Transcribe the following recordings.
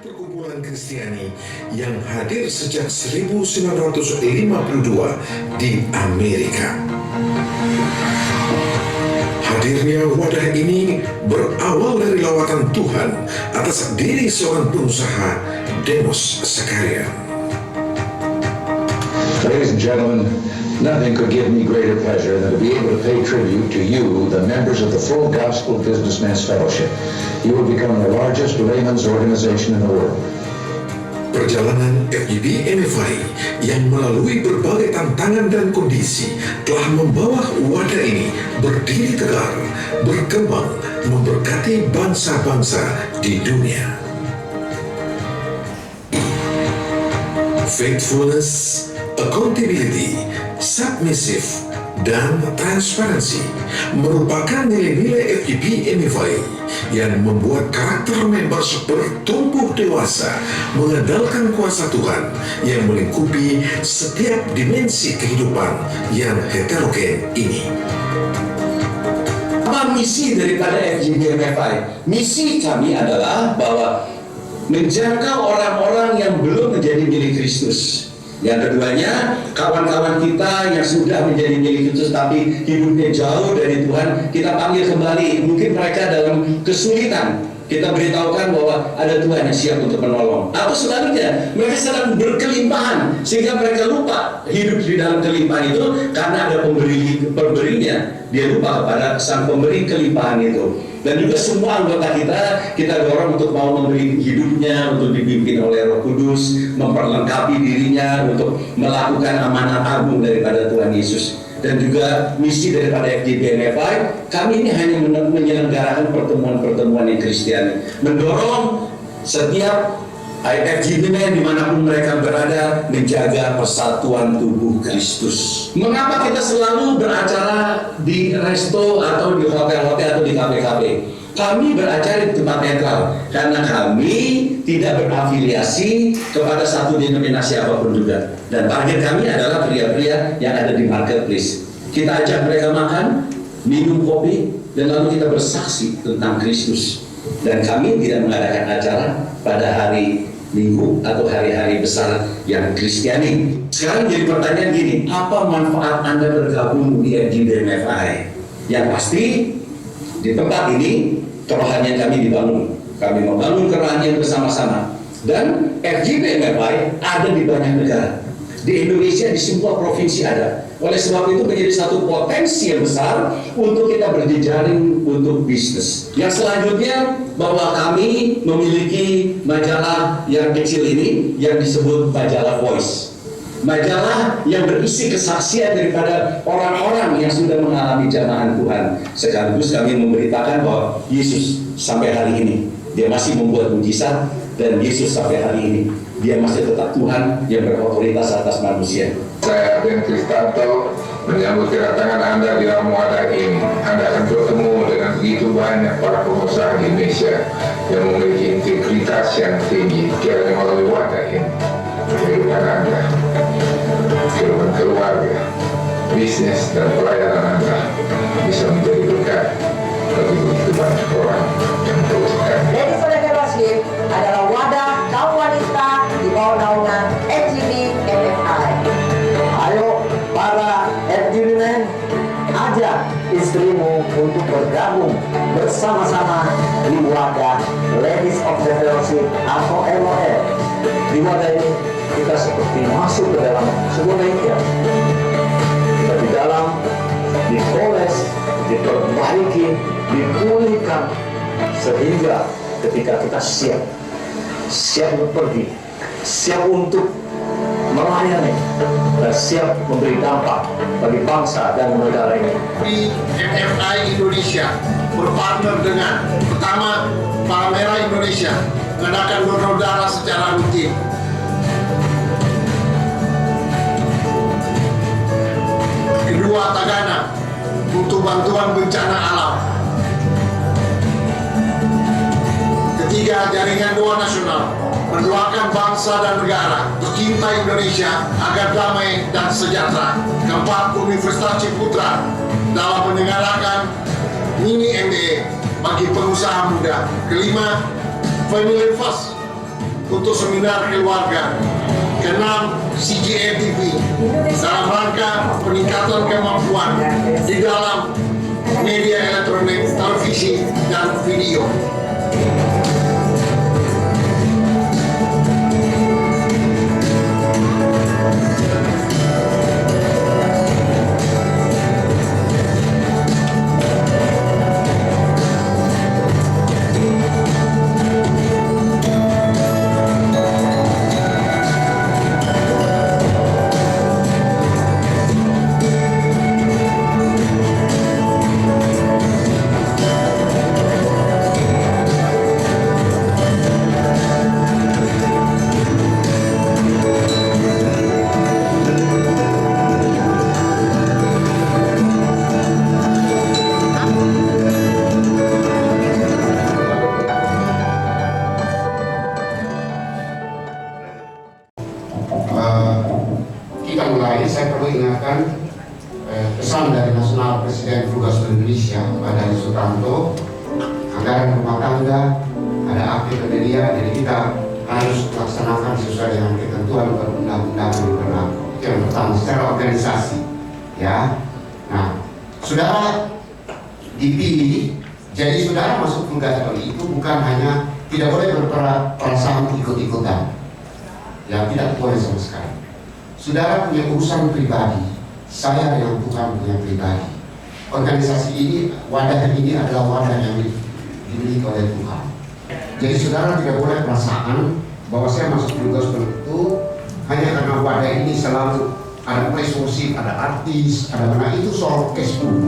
Perkumpulan Kristiani yang hadir sejak 1952 di Amerika. Hadirnya wadah ini berawal dari lawatan Tuhan atas diri seorang pengusaha, Demos Sekarian. Ladies and gentlemen, nothing could give me greater pleasure than to be able to pay tribute to you, the members of the Full Gospel Businessmen's Fellowship. You will become the largest layman's organization in the world. Perjalanan FGB MFI yang melalui berbagai tantangan dan kondisi telah membawa wadah ini berdiri tegar, berkembang, memberkati bangsa-bangsa di dunia. Faithfulness, accountability, submissive, dan transparansi merupakan nilai-nilai FGB MFI yang membuat karakter members bertumbuh dewasa, mengandalkan kuasa Tuhan yang melingkupi setiap dimensi kehidupan yang heterogen ini. Apa misi daripada FGB MFI? Misi kami adalah bahwa menjangkau orang-orang yang belum menjadi milik Kristus. Yang keduanya, kawan-kawan kita yang sudah menjadi milik Kristus tapi hidupnya jauh dari Tuhan, kita panggil kembali. Mungkin mereka dalam kesulitan, kita beritahukan bahwa ada Tuhan yang siap untuk menolong. Atau sebaliknya, mereka sedang berkelimpahan sehingga mereka lupa hidup di dalam kelimpahan itu karena ada pemberinya. Dia lupa kepada sang pemberi kelimpahan itu. Dan juga semua anggota kita dorong untuk mau memberi hidupnya, untuk dipimpin oleh Roh Kudus, memperlengkapi dirinya untuk melakukan amanat agung daripada Tuhan Yesus. Dan juga misi daripada FGB MFI, kami ini hanya menyelenggarakan pertemuan-pertemuan yang Kristiani, mendorong setiap FGB dimanapun mereka berada menjaga persatuan tubuh Kristus. Mengapa kita selalu beracara di resto atau di hotel-hotel atau di kafe-kafe? Kami beracara di tempat netral karena kami tidak berafiliasi kepada satu denominasi apapun juga. Dan target kami adalah pria-pria yang ada di marketplace. Kita ajak mereka makan, minum kopi, dan lalu kita bersaksi tentang Kristus. Dan kami tidak mengadakan acara pada hari Minggu atau hari-hari besar yang Kristiani. Sekarang jadi pertanyaan gini, apa manfaat Anda bergabung di FGB MFI? Yang pasti di tempat ini kerohanian kami dibangun. Kami membangun kerohanian bersama-sama. Dan FGB MFI ada di banyak negara. Di Indonesia, di semua provinsi ada. Oleh sebab itu menjadi satu potensi yang besar untuk kita berjejaring untuk bisnis. Yang selanjutnya, bahwa kami memiliki majalah yang kecil ini yang disebut majalah Voice. Majalah yang berisi kesaksian daripada orang-orang yang sudah mengalami jamahan Tuhan. Sekaligus kami memberitakan bahwa Yesus sampai hari ini, dia masih membuat mujizat, dan Yesus sampai hari ini, dia masih tetap Tuhan yang berotoritas atas manusia. Saya Ben Kristanto menyambut kedatangan Anda di dalam wadah ini. Anda akan bertemu dengan begitu banyak para pengusaha di Indonesia yang memiliki integritas yang tinggi. Kiranya melalui wadah ini, kehidupan Anda, kehidupan keluarga, bisnis dan pelayanan Anda bisa menjadi berkat bagi begitu banyak orang yang membutuhkan. Ladies and Fellowship adalah wadah kaum wanita di bawah naungan FGB MFI. Ayo para FGB men, ajak istrimu untuk bergabung bersama-sama di wadah Ladies of the Fellowship atau LOF. Di wadah ini kita seperti masuk ke dalam sebuah bengkel. Kita di dalam dipoles, diperbaiki, dipulihkan sehingga ketika kita siap untuk pergi, siap untuk melayani, dan siap memberi dampak bagi bangsa dan negara ini. Di MFI Indonesia berpartner dengan pertama Palang Merah Indonesia mengadakan donor darah secara rutin. Kedua, Tagana untuk bantuan bencana alam. Ketiga, Jaringan Doa Nasional mendoakan bangsa dan negara, tercinta Indonesia agar damai dan sejahtera. Keempat, Universitas Ciputra dalam menyelenggarakan mini MBA bagi pengusaha muda. Kelima, Family First untuk seminar keluarga. Keenam, CGA TV dalam rangka peningkatan kemampuan di dalam media elektronik, televisi, dan video. Kita mulai, saya perlu ingatkan pesan dari Nasional Presiden Frugal Gospel Indonesia Pak Dani Sutanto, anggaran rumah tangga, ada aktif media, jadi kita harus melaksanakan sesuai dengan ketentuan perundang-undangan yang berlaku. Itu yang pertama, secara organisasi, ya. Nah, saudara dipilih, jadi saudara masuk Frugal Gospel itu bukan hanya tidak boleh berperasaan ikut-ikutan, ya tidak boleh sama sekali. Saudara punya urusan pribadi, saya dengan Tuhan punya pribadi. Organisasi ini, wadah ini adalah wadah yang dimiliki oleh Tuhan. Jadi saudara tidak boleh perasaan bahwa saya masuk Frugal Gospel itu hanya karena wadah ini selalu ada prestasi, ada artis, ada mana, itu soal cashbook.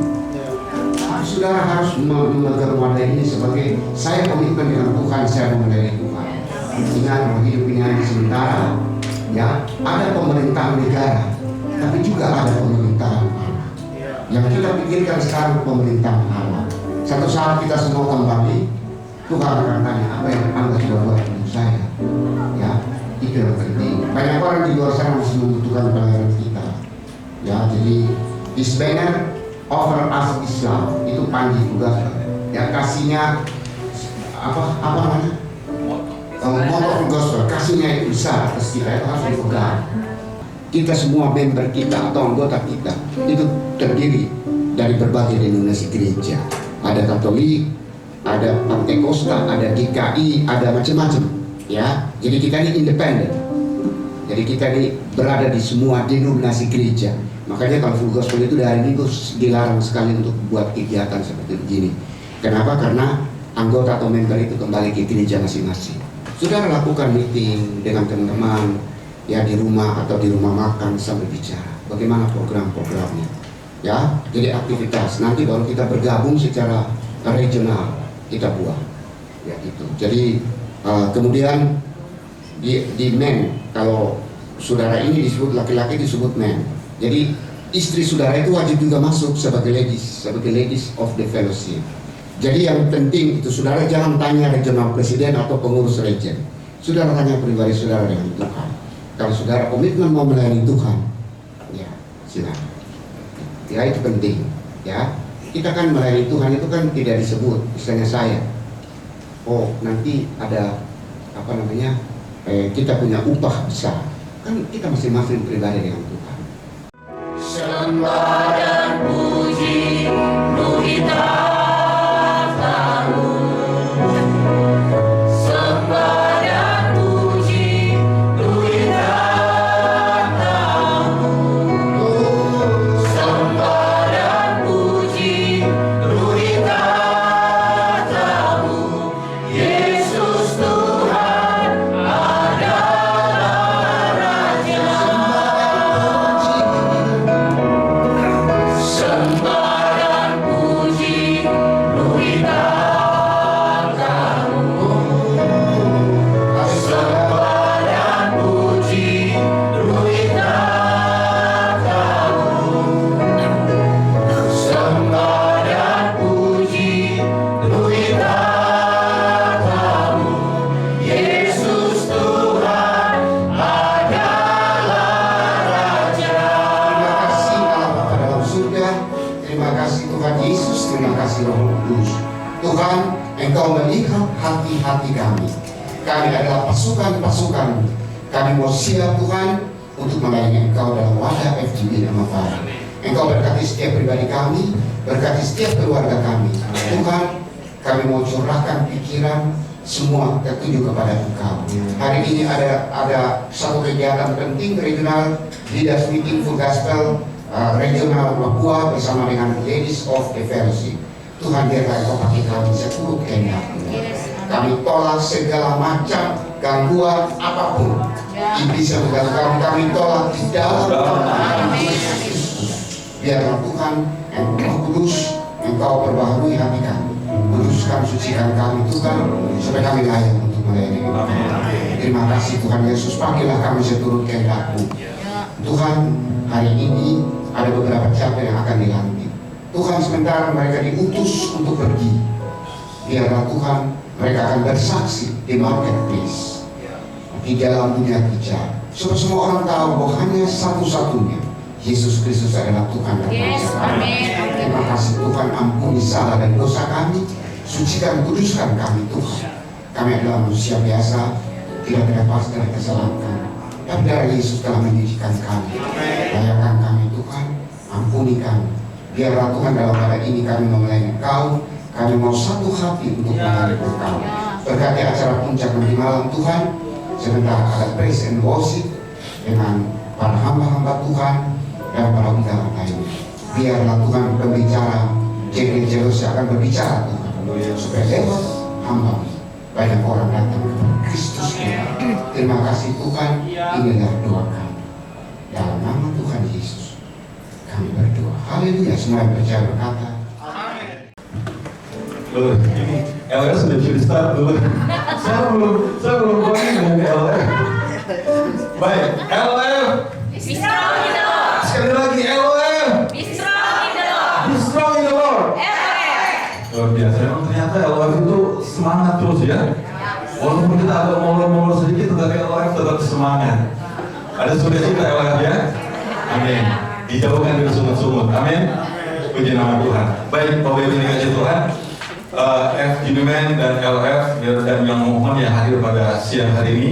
Saudara harus memegang wadah ini sebagai saya komitmen dengan Tuhan, saya memenuhi Tuhan. Ingat bahwa hidup ini hanya sementara. Ya, ada pemerintahan negara, tapi juga ada pemerintahan Allah. Yang kita pikirkan sekarang pemerintahan Allah. Satu saat kita semua kembali, Tuhan akan tanya apa yang Anda sudah buat untuk saya. Ya, itu yang penting. Banyak orang di luar sana masih membutuhkan pelayanan kita. Ya, jadi this banner offer us Islam itu Panji juga. Ya, kasihnya apa namanya? Motor gospel, kasihnya itu besar atas kita, itu harus dipegang. Kita semua member kita atau anggota kita itu terdiri dari berbagai denominasi gereja. Ada Katolik, ada Pantekosta, ada GKI, ada macam-macam. Ya, jadi kita ini independen. Jadi kita ini berada di semua denominasi gereja. Makanya kalau Frugal Gospel itu dari minggu dilarang sekali untuk buat kegiatan seperti begini. Kenapa? Karena anggota atau member itu kembali ke gereja masing-masing. Sudah lakukan meeting dengan teman-teman ya di rumah atau di rumah makan sambil bicara bagaimana program-programnya, ya. Jadi aktivitas nanti baru kita bergabung secara regional kita buat, ya gitu. Jadi kemudian di men, kalau saudara ini disebut laki-laki disebut men. Jadi istri saudara itu wajib juga masuk sebagai ladies of the fellowship. Jadi yang penting itu saudara jangan tanya regional presiden atau pengurus region. Saudara tanya pribadi saudara dengan Tuhan. Kalau saudara komitmen mau melayani Tuhan, ya silakan. Ya itu penting. Ya kita kan melayani Tuhan itu kan tidak disebut, misalnya saya. Oh nanti ada apa namanya? Kita punya upah besar. Kan kita masing-masing pribadi dengan Tuhan. Sembah dan puji Nuhita. Sembah dan puji Kami adalah pasukan-pasukan. Kami mau siap Tuhan untuk melayani Engkau dalam wadah FGB MFI. Engkau berkati setiap pribadi kami, berkati setiap keluarga kami. Tuhan, kami mau curahkan pikiran semua tertuju kepada Engkau. Hari ini ada satu kegiatan penting regional, Leaders Meeting Full Gospel Regional Papua bersama dengan Ladies of the Fellowship. Tuhan, biarlah Engkau pakai kami seturut kehendak-Mu. Kami tolak segala macam gangguan apapun. Iblis yang mengganggu kami tolak di dalam nama Yesus. Biarlah Tuhan yang Roh Kudus, Engkau perbaharui hati kami, kuduskan, sucikan kami Tuhan, supaya kami layak untuk melayani. Terima kasih Tuhan Yesus, pakailah kami seturut kehendak-Mu. Tuhan, hari ini ada beberapa chapter yang akan dilantik. Tuhan, sementara mereka diutus untuk pergi, biarlah Tuhan mereka akan bersaksi di marketplace, di dalam dunia kerja, supaya semua orang tahu bahwa hanya satu-satunya Yesus Kristus adalah Tuhan dan Raja. Terima kasih Tuhan, ampuni salah dan dosa kami, sucikan, kuduskan kami Tuhan. Kami adalah manusia biasa, tidak terlepas dari kesalahan, tapi darah Yesus telah menyucikan kami. Layakkan kami Tuhan, ampuni kami. Biarlah Tuhan dalam pada ini kami melayani Engkau, kami mau satu hati untuk melayani Engkau. Berkati acara puncak nanti malam Tuhan, sebentar ada praise and worship dengan para hamba-hamba Tuhan dan para undangan lainnya. Biarlah Tuhan pembicara J.K. Jelos akan berbicara Tuhan, supaya lewat hamba banyak orang datang kepada Kristus kita. Terima kasih Tuhan, inilah doa kami. Dalam nama Tuhan Yesus kami berdoa. Haleluya. Semua yang percaya berkata ini LF sudah bisa start dulu. Saya belum ngomong LF. Baik, LF. Sekali lagi LF. Be strong in the Lord. Luar biasa. Memang ternyata LF itu semangat terus ya. Walaupun kita agak molor-molor sedikit, tetapi LF tetap semangat. Ada sukacita LF ya. Amin. Dijauhkan dari sungut-sungut. Amin. Puji nama Tuhan. Baik, Bapak Ibu dikasih Tuhan. FGB dan LF dan yang mohon yang hadir pada siang hari ini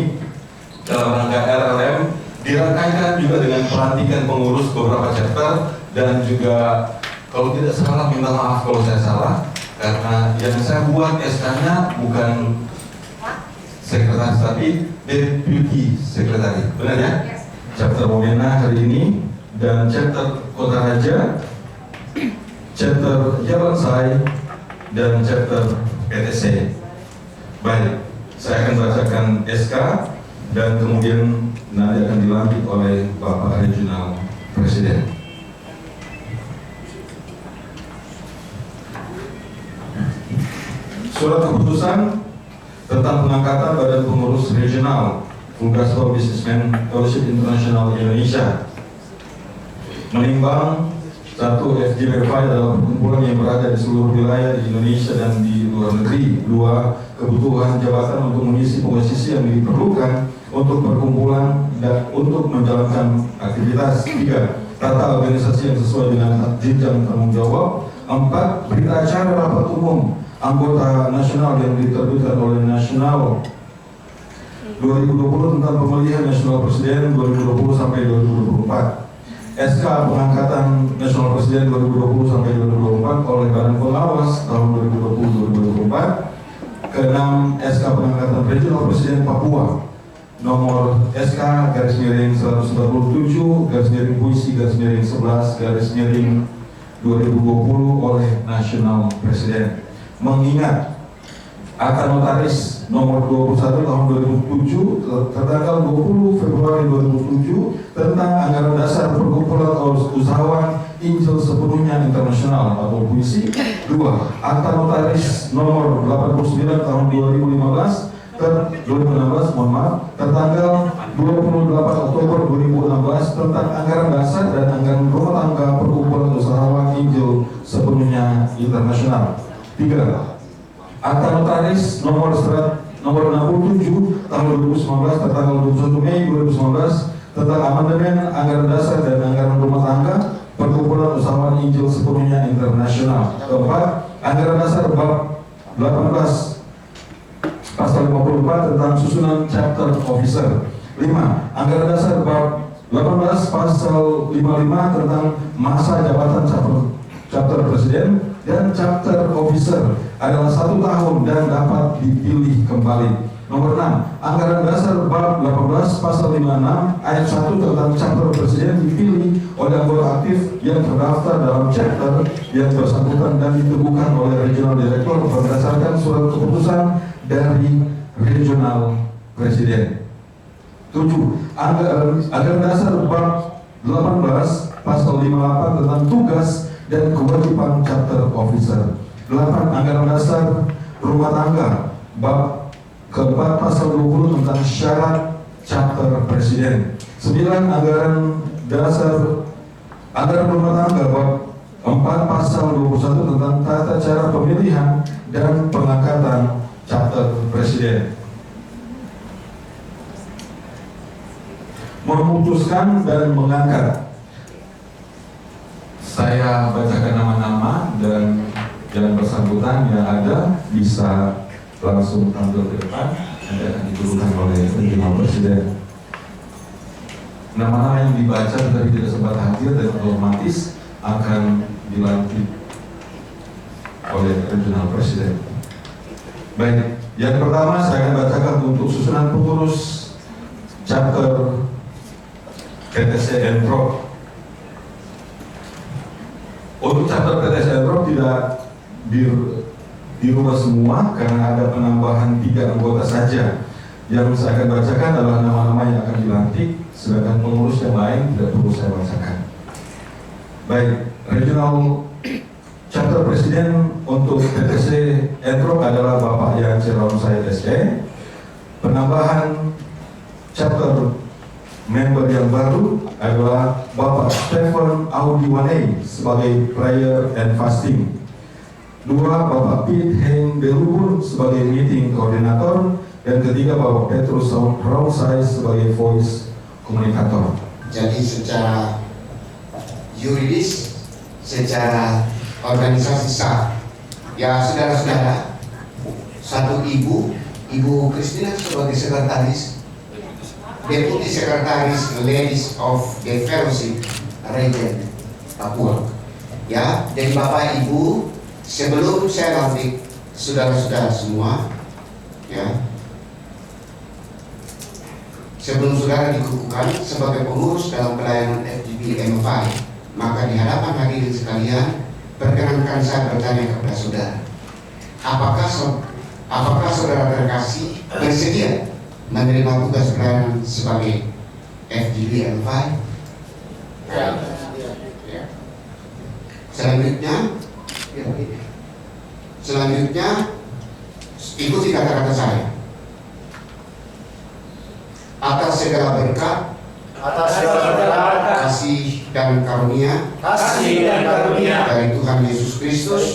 dalam rangka RLM dirangkaikan juga dengan pelantikan pengurus beberapa chapter, dan juga kalau tidak salah minta maaf kalau saya salah, karena yang saya buat SK-nya bukan sekretaris tapi deputy sekretari, benar ya? Chapter Wamena hari ini dan chapter Kota Raja, chapter Javansai, dan chapter PTC. Baik, saya akan bacakan SK dan kemudian nanti akan dilantik oleh Bapak Regional Presiden. Surat keputusan tentang pengangkatan Badan Pengurus Regional Full Gospel Businessmen Fellowship International Indonesia. Menimbang satu, FGB adalah perkumpulan yang berada di seluruh wilayah di Indonesia dan di luar negeri. Dua, kebutuhan jabatan untuk mengisi posisi yang diperlukan untuk perkumpulan dan untuk menjalankan aktivitas. Tiga, tata organisasi yang sesuai dengan jenjang tanggung jawab. Empat, berita acara rapat umum anggota nasional yang diterbitkan oleh Nasional 2020 tentang pemilihan Nasional Presiden 2020 sampai 2024. SK pengangkatan Nasional Presiden 2020 sampai 2024 oleh Badan Pengawas tahun 2020-2024. Keenam, SK pengangkatan Regional Presiden Papua nomor SK garis miring 147 garis miring puisi garis miring 11 garis miring 2020 oleh Nasional Presiden. Mengingat Akta Notaris nomor 21 tahun 2007 tertanggal 20 Februari 2007 tentang anggaran dasar perkumpulan usahawan Injil sepenuhnya internasional atau puisi. 2. Akta Notaris nomor 89 tahun 2016 tertanggal 28 Oktober 2016 tentang anggaran dasar dan anggaran rumah tangga perkumpulan usahawan Injil sepenuhnya internasional. 3. Akta Notaris nomor 67 tahun 2019 tertanggal 21 Mei 2019 tentang amandemen anggaran dasar dan anggaran rumah tangga perkumpulan usahawan Injil sepenuhnya internasional. Keempat, anggaran dasar bab 18 pasal 54 tentang susunan chapter officer. 5. Anggaran dasar bab 18 pasal 55 tentang masa jabatan chapter presiden dan chapter officer adalah 1 tahun dan dapat dipilih kembali. Nomor 6. Anggaran dasar bab 18 pasal 56 ayat 1 tentang chapter presiden dipilih oleh anggota aktif yang terdaftar dalam chapter yang bersangkutan dan ditemukan oleh regional director berdasarkan surat keputusan dari regional presiden. 7. Anggaran dasar bab 18 pasal 58 tentang tugas dan kewajiban chapter officer. 8. Anggaran dasar rumah tangga bab keempat pasal 20 tentang syarat chapter presiden. 9. Anggaran rumah tangga bab 4 pasal 21 tentang tata cara pemilihan dan pengangkatan chapter presiden. Memutuskan dan mengangkat. Saya bacakan nama-nama dan yang bersangkutan yang ada bisa langsung tampil ke depan, nanti akan diturunkan oleh regional presiden. Nama-nama yang dibaca tadi tidak sempat hadir dan otomatis akan dilantik oleh regional presiden. Baik, yang pertama saya akan bacakan untuk susunan pengurus chapter PTC Entrop. Untuk chapter PTC Entrop tidak dirubah semua karena ada penambahan 3 anggota saja. Yang saya akan bacakan adalah nama-nama yang akan dilantik, sedangkan pengurus yang lain tidak perlu saya bacakan. Baik, regional chapter presiden untuk PTC Entrop adalah Bapak Yance Ramsay SE. Penambahan chapter member yang baru adalah Bapak Stephen Audiwane sebagai prayer and fasting. 2. Bapak Pete Heng Delubur sebagai meeting koordinator, dan ketiga Bapak Petrus Ramsay sebagai voice komunikator. Jadi secara yuridis, secara organisasi sah, ya saudara-saudara, satu ibu Christina sebagai sekretaris, deputi sekretaris Ladies of the Fellowship Region Papua. Ya, jadi Bapak Ibu, sebelum saya lantik saudara-saudara semua, ya, sebelum saudara dikukuhkan sebagai pengurus dalam pelayanan FGB MFI, maka di hadapan hadirin sekalian, perkenankan saya bertanya kepada saudara, apakah saudara terkasih bersedia menerima tugas pelayanan sebagai FGB MFI? Selanjutnya ikuti kata-kata saya. Atas segala berkat, kasih dan karunia dari Tuhan Yesus Kristus,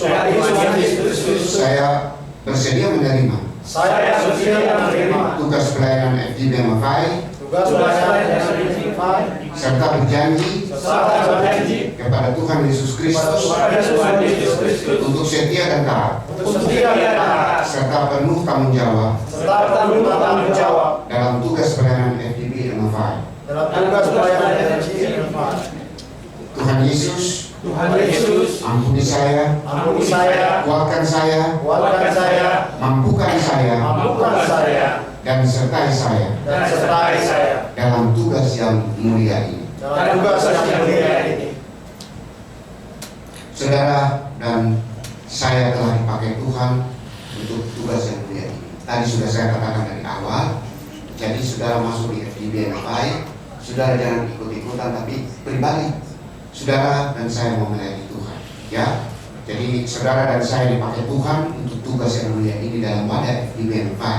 saya bersedia menerima tugas pelayanan FGB MFI, serta berjanji kepada Tuhan Yesus Kristus untuk setia dan taat, serta penuh tanggung jawab dalam tugas pelayanan FGB MFI. Tuhan Yesus, ampuni saya, kuatkan saya, mampukan saya, dan sertai saya dalam tugas yang mulia ini. Saudara dan saya telah dipakai Tuhan untuk tugas yang mulia ini. Tadi sudah saya katakan dari awal. Jadi saudara masuk di FGB MFI, saudara jangan ikut-ikutan, tapi pribadi. Saudara dan saya mau melayani Tuhan, ya. Jadi saudara dan saya dipakai Tuhan untuk tugas yang mulia ini dalam wadah FGB MFI,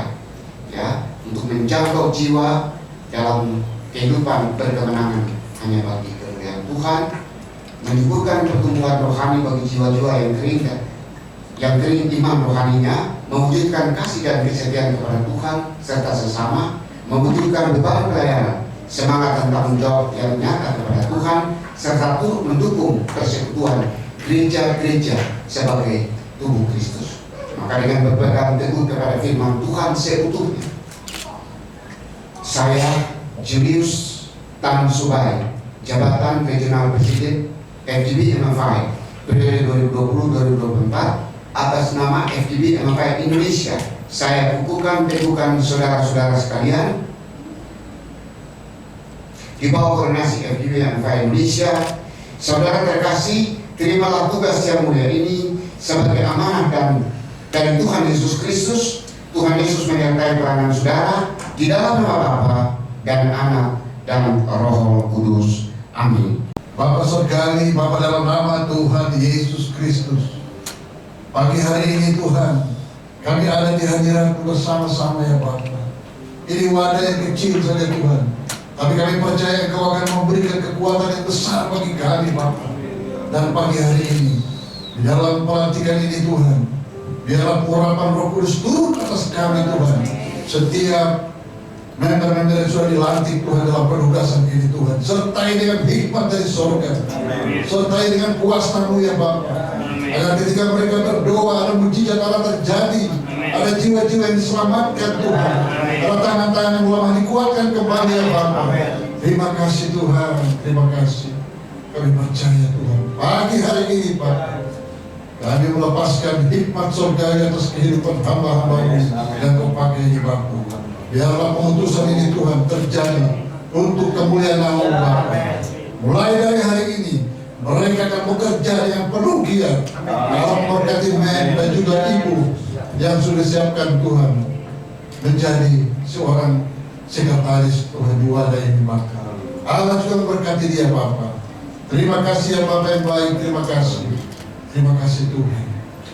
ya, untuk menjangkau jiwa dalam kehidupan berkemenangan hanya bagi kemuliaan Tuhan, menyuburkan pertumbuhan rohani bagi jiwa-jiwa yang kering iman rohaninya, mewujudkan kasih dan kesetiaan kepada Tuhan serta sesama, mewujudkan beban pelayanan, semangat dan tanggung jawab yang nyata kepada Tuhan, serta turut mendukung persekutuan gereja-gereja sebagai tubuh Kristus. Terima Maka dengan berpegang teguh kepada firman Tuhan seutuhnya, saya Julius Tan Subai, jabatan Regional Presiden FGB MFI periode 2020-2024 atas nama FGB MFI Indonesia, saya kukuhkan teguhkan saudara-saudara sekalian di bawah koordinasi FGB MFI Indonesia. Saudara terkasih, terimalah tugas yang mulia ini sebagai amanah dan dari Tuhan Yesus Kristus. Tuhan Yesus menyertai peranan saudara di dalam nama Bapa dan Anak dan Roh Kudus. Amin. Bapa Surgawi, Bapa dalam nama Tuhan Yesus Kristus, pagi hari ini Tuhan, kami ada di hadiran bersama-sama ya Bapa. Ini wadah yang kecil saja Tuhan, tapi kami percaya Engkau akan memberikan kekuatan yang besar bagi kami Bapa. Dan pagi hari ini, di dalam pelantikan ini Tuhan, biarlah urapan Roh Kudus turun atas kami Tuhan. Setiap member-member yang sudah dilantik Tuhan dalam penugasan ini Tuhan, sertai dengan hikmat dari surga, sertai dengan kuasa-Mu ya Bapa, agar ketika mereka berdoa ada mujizat Allah terjadi, ada jiwa-jiwa yang diselamatkan Tuhan, ada tangan-tangan yang lemah dikuatkan kembali ya Bapa. Terima kasih Tuhan, terima kasih. Kami percaya Tuhan, pagi hari ini Bapa, kami melepaskan hikmat surga atas kehidupan hamba-hamba-Mu yang Kau pakai ini Bapa. Biarlah pengutusan ini Tuhan terjadi untuk kemuliaan nama Bapa. Mulai dari hari ini mereka akan bekerja dengan penuh giat dalam memberkati men dan juga ibu yang sudah siapkan Tuhan menjadi seorang sekretaris Tuhan di wadah ini Bapa. Allah juga memberkati dia Bapa. Terima kasih ya Bapa yang baik, terima kasih. Terima kasih Tuhan.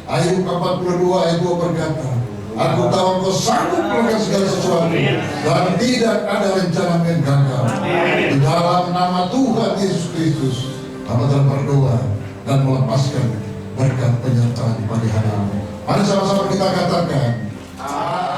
Ayub 42 ayat 2 berkata, Aku tahu Engkau sanggup melakukan segala sesuatu dan tidak ada rencana yang gagal. Di dalam nama Tuhan Yesus Kristus, kami telah berdoa dan melepaskan berkat penyertaan di pagi hari ini. Mari sama-sama kita katakan, Amin.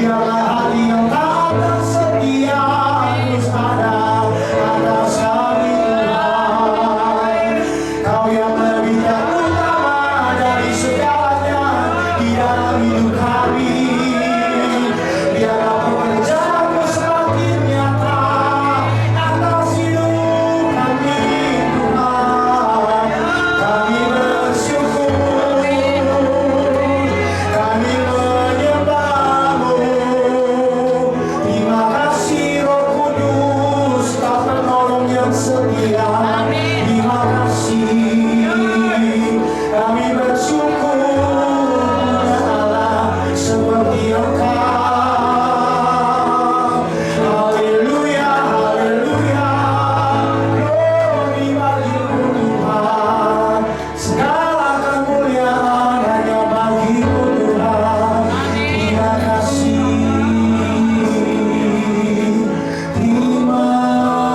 biarlah hati yang taat dan setia terus ada atas kami Tuhan. Kau yang lebih terutama dari segalanya di dalam hidup kami. Biarlah pekerjaanmu semakin nyata atas hidup kami Tuhan. Kami bersyukur, kami menyembah-Mu. Terima kasih Roh Kudus, Kau penolong yang setia. Terima kasih, kami bersyukur punya Allah seperti Engkau. Haleluya, haleluya, glory bagi-Mu Tuhan. Segala kemuliaan hanya bagi-Mu Tuhan. Terima kasih, terima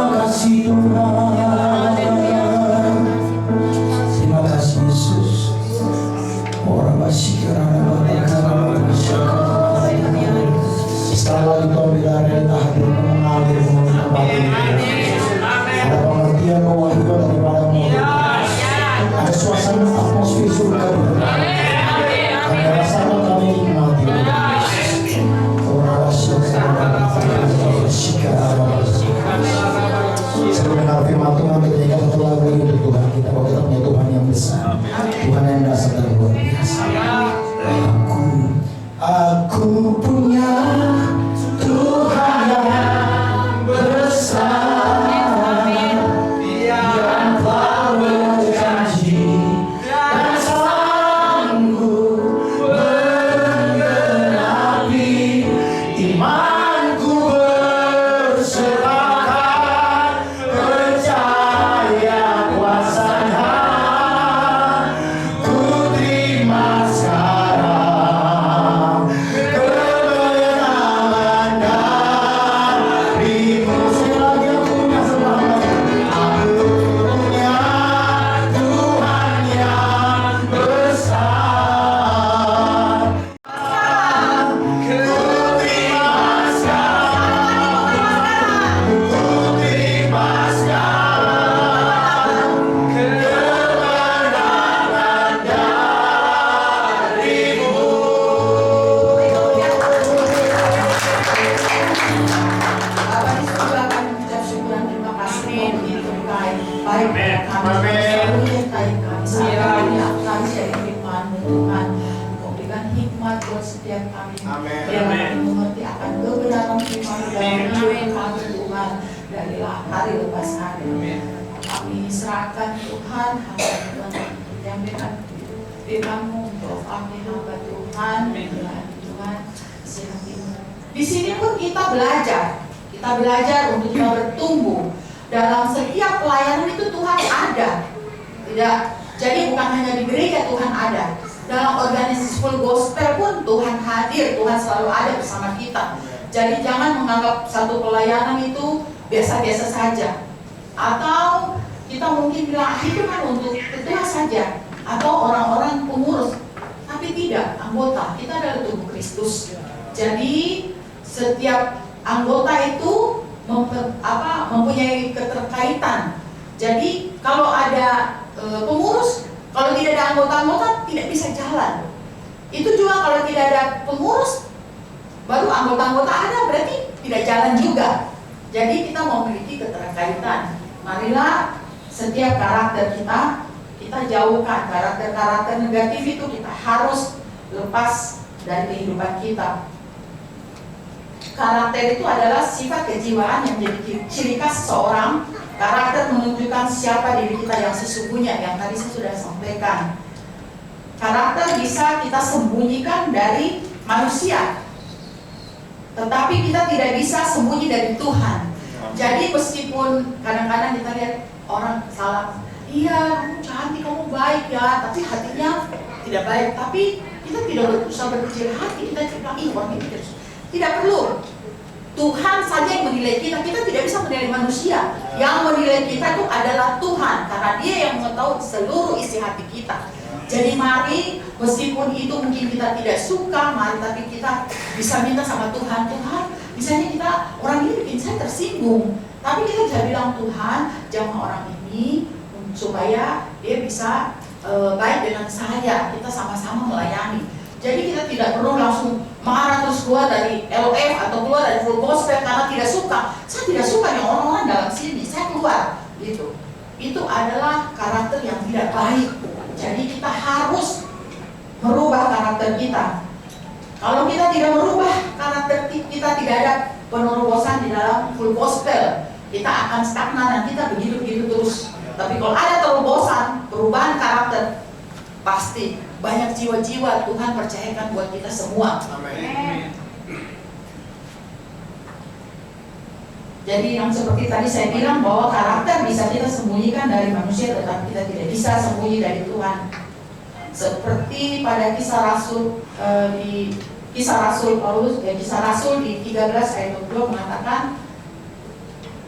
kasih Tuhan. Terima kasih Yesus. Orang masih sekali lagi Tuhan bila ada yang hadir mengalir tempat ini. Ada pengertian mewahyu daripada-Mu. Ada suasana atmosfer surga di dalam. Kami rasakan, kami nikmati. Orang masih sebelum mendengar firman Tuhan, kita ingat satu lagu ini untuk Tuhan kita, bahwa kita punya Tuhan yang besar, Tuhan yang dasar dan luar biasa. Aku punya Tuhan yang besar, yang telah berjanji dan sanggup menggenapi imanku. Berserahkan, percaya kuasa-Nya, ku terima sekarang kemenangan dari-Mu. Sekali lagi aku punya semangat, aku punya Tuhan yang besar. Ku terima sekarang, ku terima sekarang kemenangan dari-Mu. Bapak di surga akan mengucap syukur dan terima kasih Kau begitu baik pada kami. Selalu menyertai kami saat kami akan share firman-Mu Tuhan. Kau berikan hikmat buat setiap kami. Biar kami mengerti akan kebenaran firman-Mu dalam hidup kami Tuhan dari hari lepas hari. Kami serahkan Tuhan hamba Tuhan yang berikan firman-Mu untuk kami hamba Tuhan. Tuhan sehati-Mu. Di sini pun kita belajar untuk kita bertumbuh dalam setiap pelayanan itu. Tuhan ada, tidak. Jadi bukan hanya di gereja Tuhan ada, dalam organisasi full gospel pun Tuhan hadir, Tuhan selalu ada bersama kita. Jadi jangan menganggap satu pelayanan itu biasa-biasa saja, atau kita mungkin bilang itu kan untuk ketua saja atau orang-orang pengurus, tapi tidak. Anggota kita adalah tubuh Kristus. Jadi setiap anggota itu mempunyai keterkaitan. Jadi kalau ada pengurus, kalau tidak ada anggota-anggota tidak bisa jalan. Itu juga kalau tidak ada pengurus, baru anggota-anggota ada, berarti tidak jalan juga. Jadi kita memiliki keterkaitan. Marilah setiap karakter kita jauhkan. Karakter-karakter negatif itu kita harus lepas dari kehidupan kita. Karakter itu adalah sifat kejiwaan yang menjadi ciri khas seseorang. Karakter menunjukkan siapa diri kita yang sesungguhnya, yang tadi saya sudah sampaikan. Karakter bisa kita sembunyikan dari manusia, tetapi kita tidak bisa sembunyi dari Tuhan. Jadi meskipun kadang-kadang kita lihat orang salah, iya kamu cantik, kamu baik ya, tapi hatinya tidak baik. Tapi kita tidak usah berkecil hati, kita bilang ih orang ini tidak perlu. Tuhan saja yang menilai kita tidak bisa menilai manusia. Yang menilai kita itu adalah Tuhan, karena Dia yang mengetahui seluruh isi hati kita. Jadi mari, meskipun itu mungkin kita tidak suka, mari tapi kita bisa minta sama Tuhan, Tuhan, misalnya kita, orang ini bikin saya tersinggung, tapi kita bisa bilang, Tuhan, jangan orang ini supaya dia bisa baik dengan saya, kita sama-sama melayani. Jadi kita tidak perlu langsung marah terus keluar dari LF atau keluar dari full gospel karena tidak suka. Saya tidak suka nih orang-orang dalam sini, saya keluar gitu. Itu adalah karakter yang tidak baik. Jadi kita harus merubah karakter kita. Kalau kita tidak merubah karakter kita, tidak ada penerobosan di dalam full gospel, kita akan stagnan dan kita begitu-begitu terus. Tapi kalau ada terobosan, perubahan karakter, pasti banyak jiwa-jiwa Tuhan percayakan buat kita semua. Amin. Jadi yang seperti tadi saya bilang bahwa karakter bisa kita sembunyikan dari manusia, tetapi kita tidak bisa sembunyi dari Tuhan. Seperti pada kisah Rasul di kisah Rasul Paulus, kisah Rasul di 13 ayat 22 mengatakan,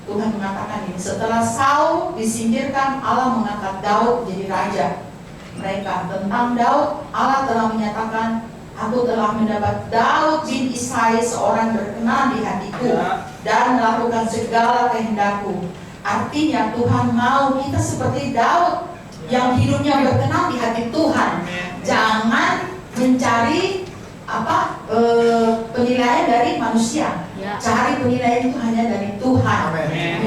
Tuhan mengatakan ini, setelah Saul disingkirkan, Allah mengangkat Daud jadi raja mereka. Tentang Daud, Allah telah menyatakan, aku telah mendapat Daud bin Isai seorang berkenan di hatiku dan melakukan segala kehendakku. Artinya Tuhan mau kita seperti Daud yang hidupnya berkenan di hati Tuhan. Jangan mencari penilaian dari manusia. Cari penilaian itu hanya dari Tuhan.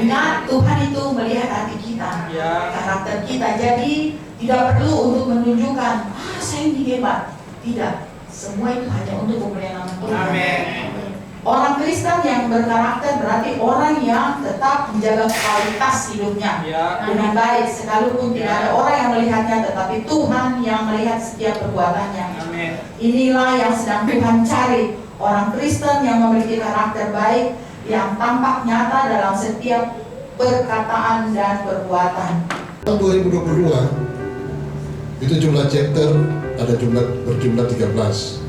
Ingat, Tuhan itu melihat hati kita, karakter kita. Jadi tidak perlu untuk menunjukkan, saya ini hebat. Tidak, semua itu hanya untuk kemuliaan nama Tuhan. Orang Kristen yang berkarakter berarti orang yang tetap menjaga kualitas hidupnya dengan baik, sekalipun tidak ada orang yang melihatnya, tetapi Tuhan yang melihat setiap perbuatannya. Inilah yang sedang Tuhan cari, orang Kristen yang memiliki karakter baik, yang tampak nyata dalam setiap perkataan dan perbuatan. Tahun 2022 itu jumlah chapter berjumlah 13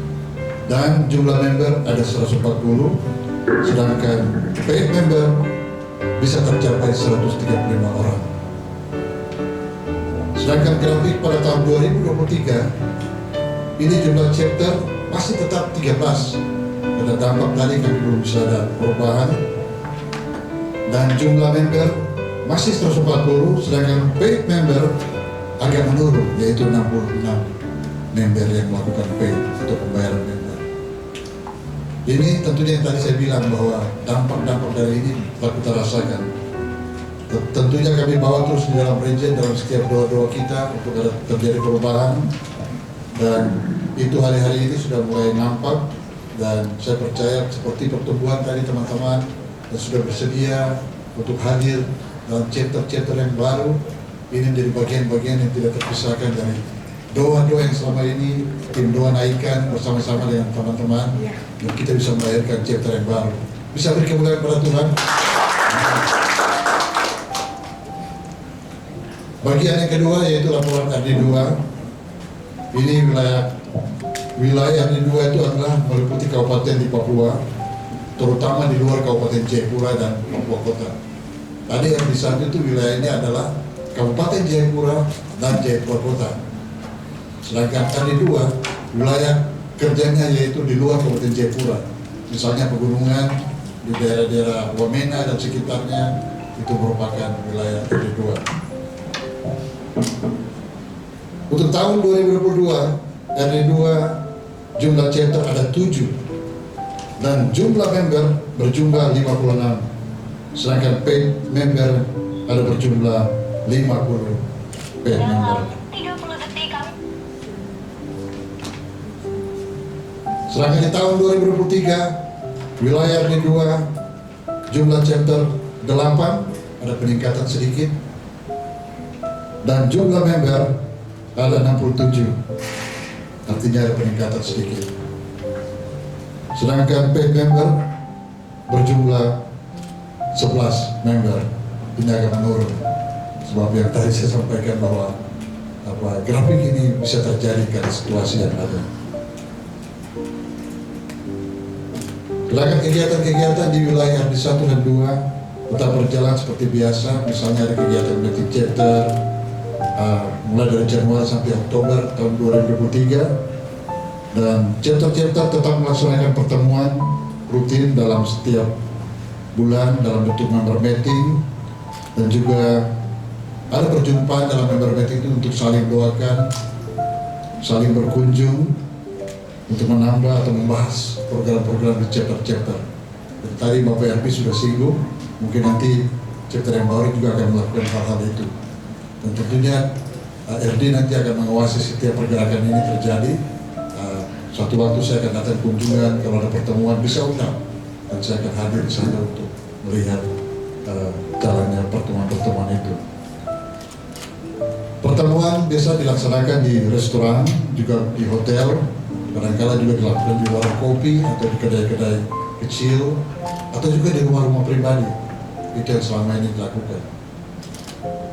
dan jumlah member ada 140, sedangkan paid member bisa tercapai 135 orang. Sedangkan grafik pada tahun 2023 ini jumlah chapter masih tetap 13. Pada dampak tadi kami belum bisa ada perubahan, dan jumlah member masih 140, sedangkan paid member agak menurun, yaitu 66 member yang melakukan paid untuk pembayaran member. Ini tentunya yang tadi saya bilang bahwa dampak-dampak dari ini telah kita rasakan. Tentunya kami bawa terus di dalam region, dalam setiap doa-doa kita untuk ada terjadi perubahan, dan itu hari-hari ini sudah mulai nampak, dan saya percaya seperti pertumbuhan tadi teman-teman yang sudah bersedia untuk hadir dalam chapter-chapter yang baru, ini menjadi bagian-bagian yang tidak terpisahkan dari doa-doa yang selama ini tim doa naikkan bersama-sama dengan teman-teman, dan kita bisa melahirkan chapter yang baru. Bisa beri kemuliaan kepada Tuhan. Bagian yang kedua yaitu laporan RD2. Ini wilayah RD2 itu adalah meliputi kabupaten di Papua, terutama di luar Kabupaten Jayapura dan Papua Kota. Tadi yang di saat itu wilayahnya adalah Kabupaten Jayapura dan Jayapura Kota. Sedangkan RD2 wilayah kerjanya yaitu di luar Kabupaten Jayapura, misalnya pegunungan di daerah-daerah Wamena dan sekitarnya, itu merupakan wilayah RD2. Untuk tahun 2022 RD2 jumlah chapter ada 7 dan jumlah member berjumlah 56, sedangkan paid member ada berjumlah 50 paid member. Sedangkan di tahun 2023 wilayah RD2 jumlah chapter 8 ada peningkatan sedikit, dan jumlah member ada 67, artinya ada peningkatan sedikit. Sedangkan paid member berjumlah 11 member, ini agak menurun. Sebab yang tadi saya sampaikan bahwa grafik ini bisa terjadi karena situasi yang ada. Sedangkan kegiatan-kegiatan di wilayah di 1 dan 2 tetap berjalan seperti biasa, misalnya ada kegiatan meeting chapter, mulai dari Januari sampai Oktober tahun 2023, dan chapter-chapter tetap melaksanakan pertemuan rutin dalam setiap bulan dalam bentuk member meeting, dan juga ada perjumpaan dalam member meeting itu untuk saling doakan, saling berkunjung untuk menambah atau membahas program-program di chapter-chapter. Dan tadi Bapak RP sudah singgung, mungkin nanti chapter yang baru juga akan melakukan hal-hal itu. Dan tentunya RD nanti akan mengawasi setiap pergerakan ini terjadi. Suatu waktu saya akan datang kunjungan, kalau ada pertemuan bisa undang, dan saya akan hadir di sana untuk melihat jalannya pertemuan-pertemuan itu. Pertemuan biasa dilaksanakan di restoran, juga di hotel, kadang-kala juga dilakukan di warung kopi atau di kedai-kedai kecil, atau juga di rumah-rumah pribadi. Itu yang selama ini dilakukan.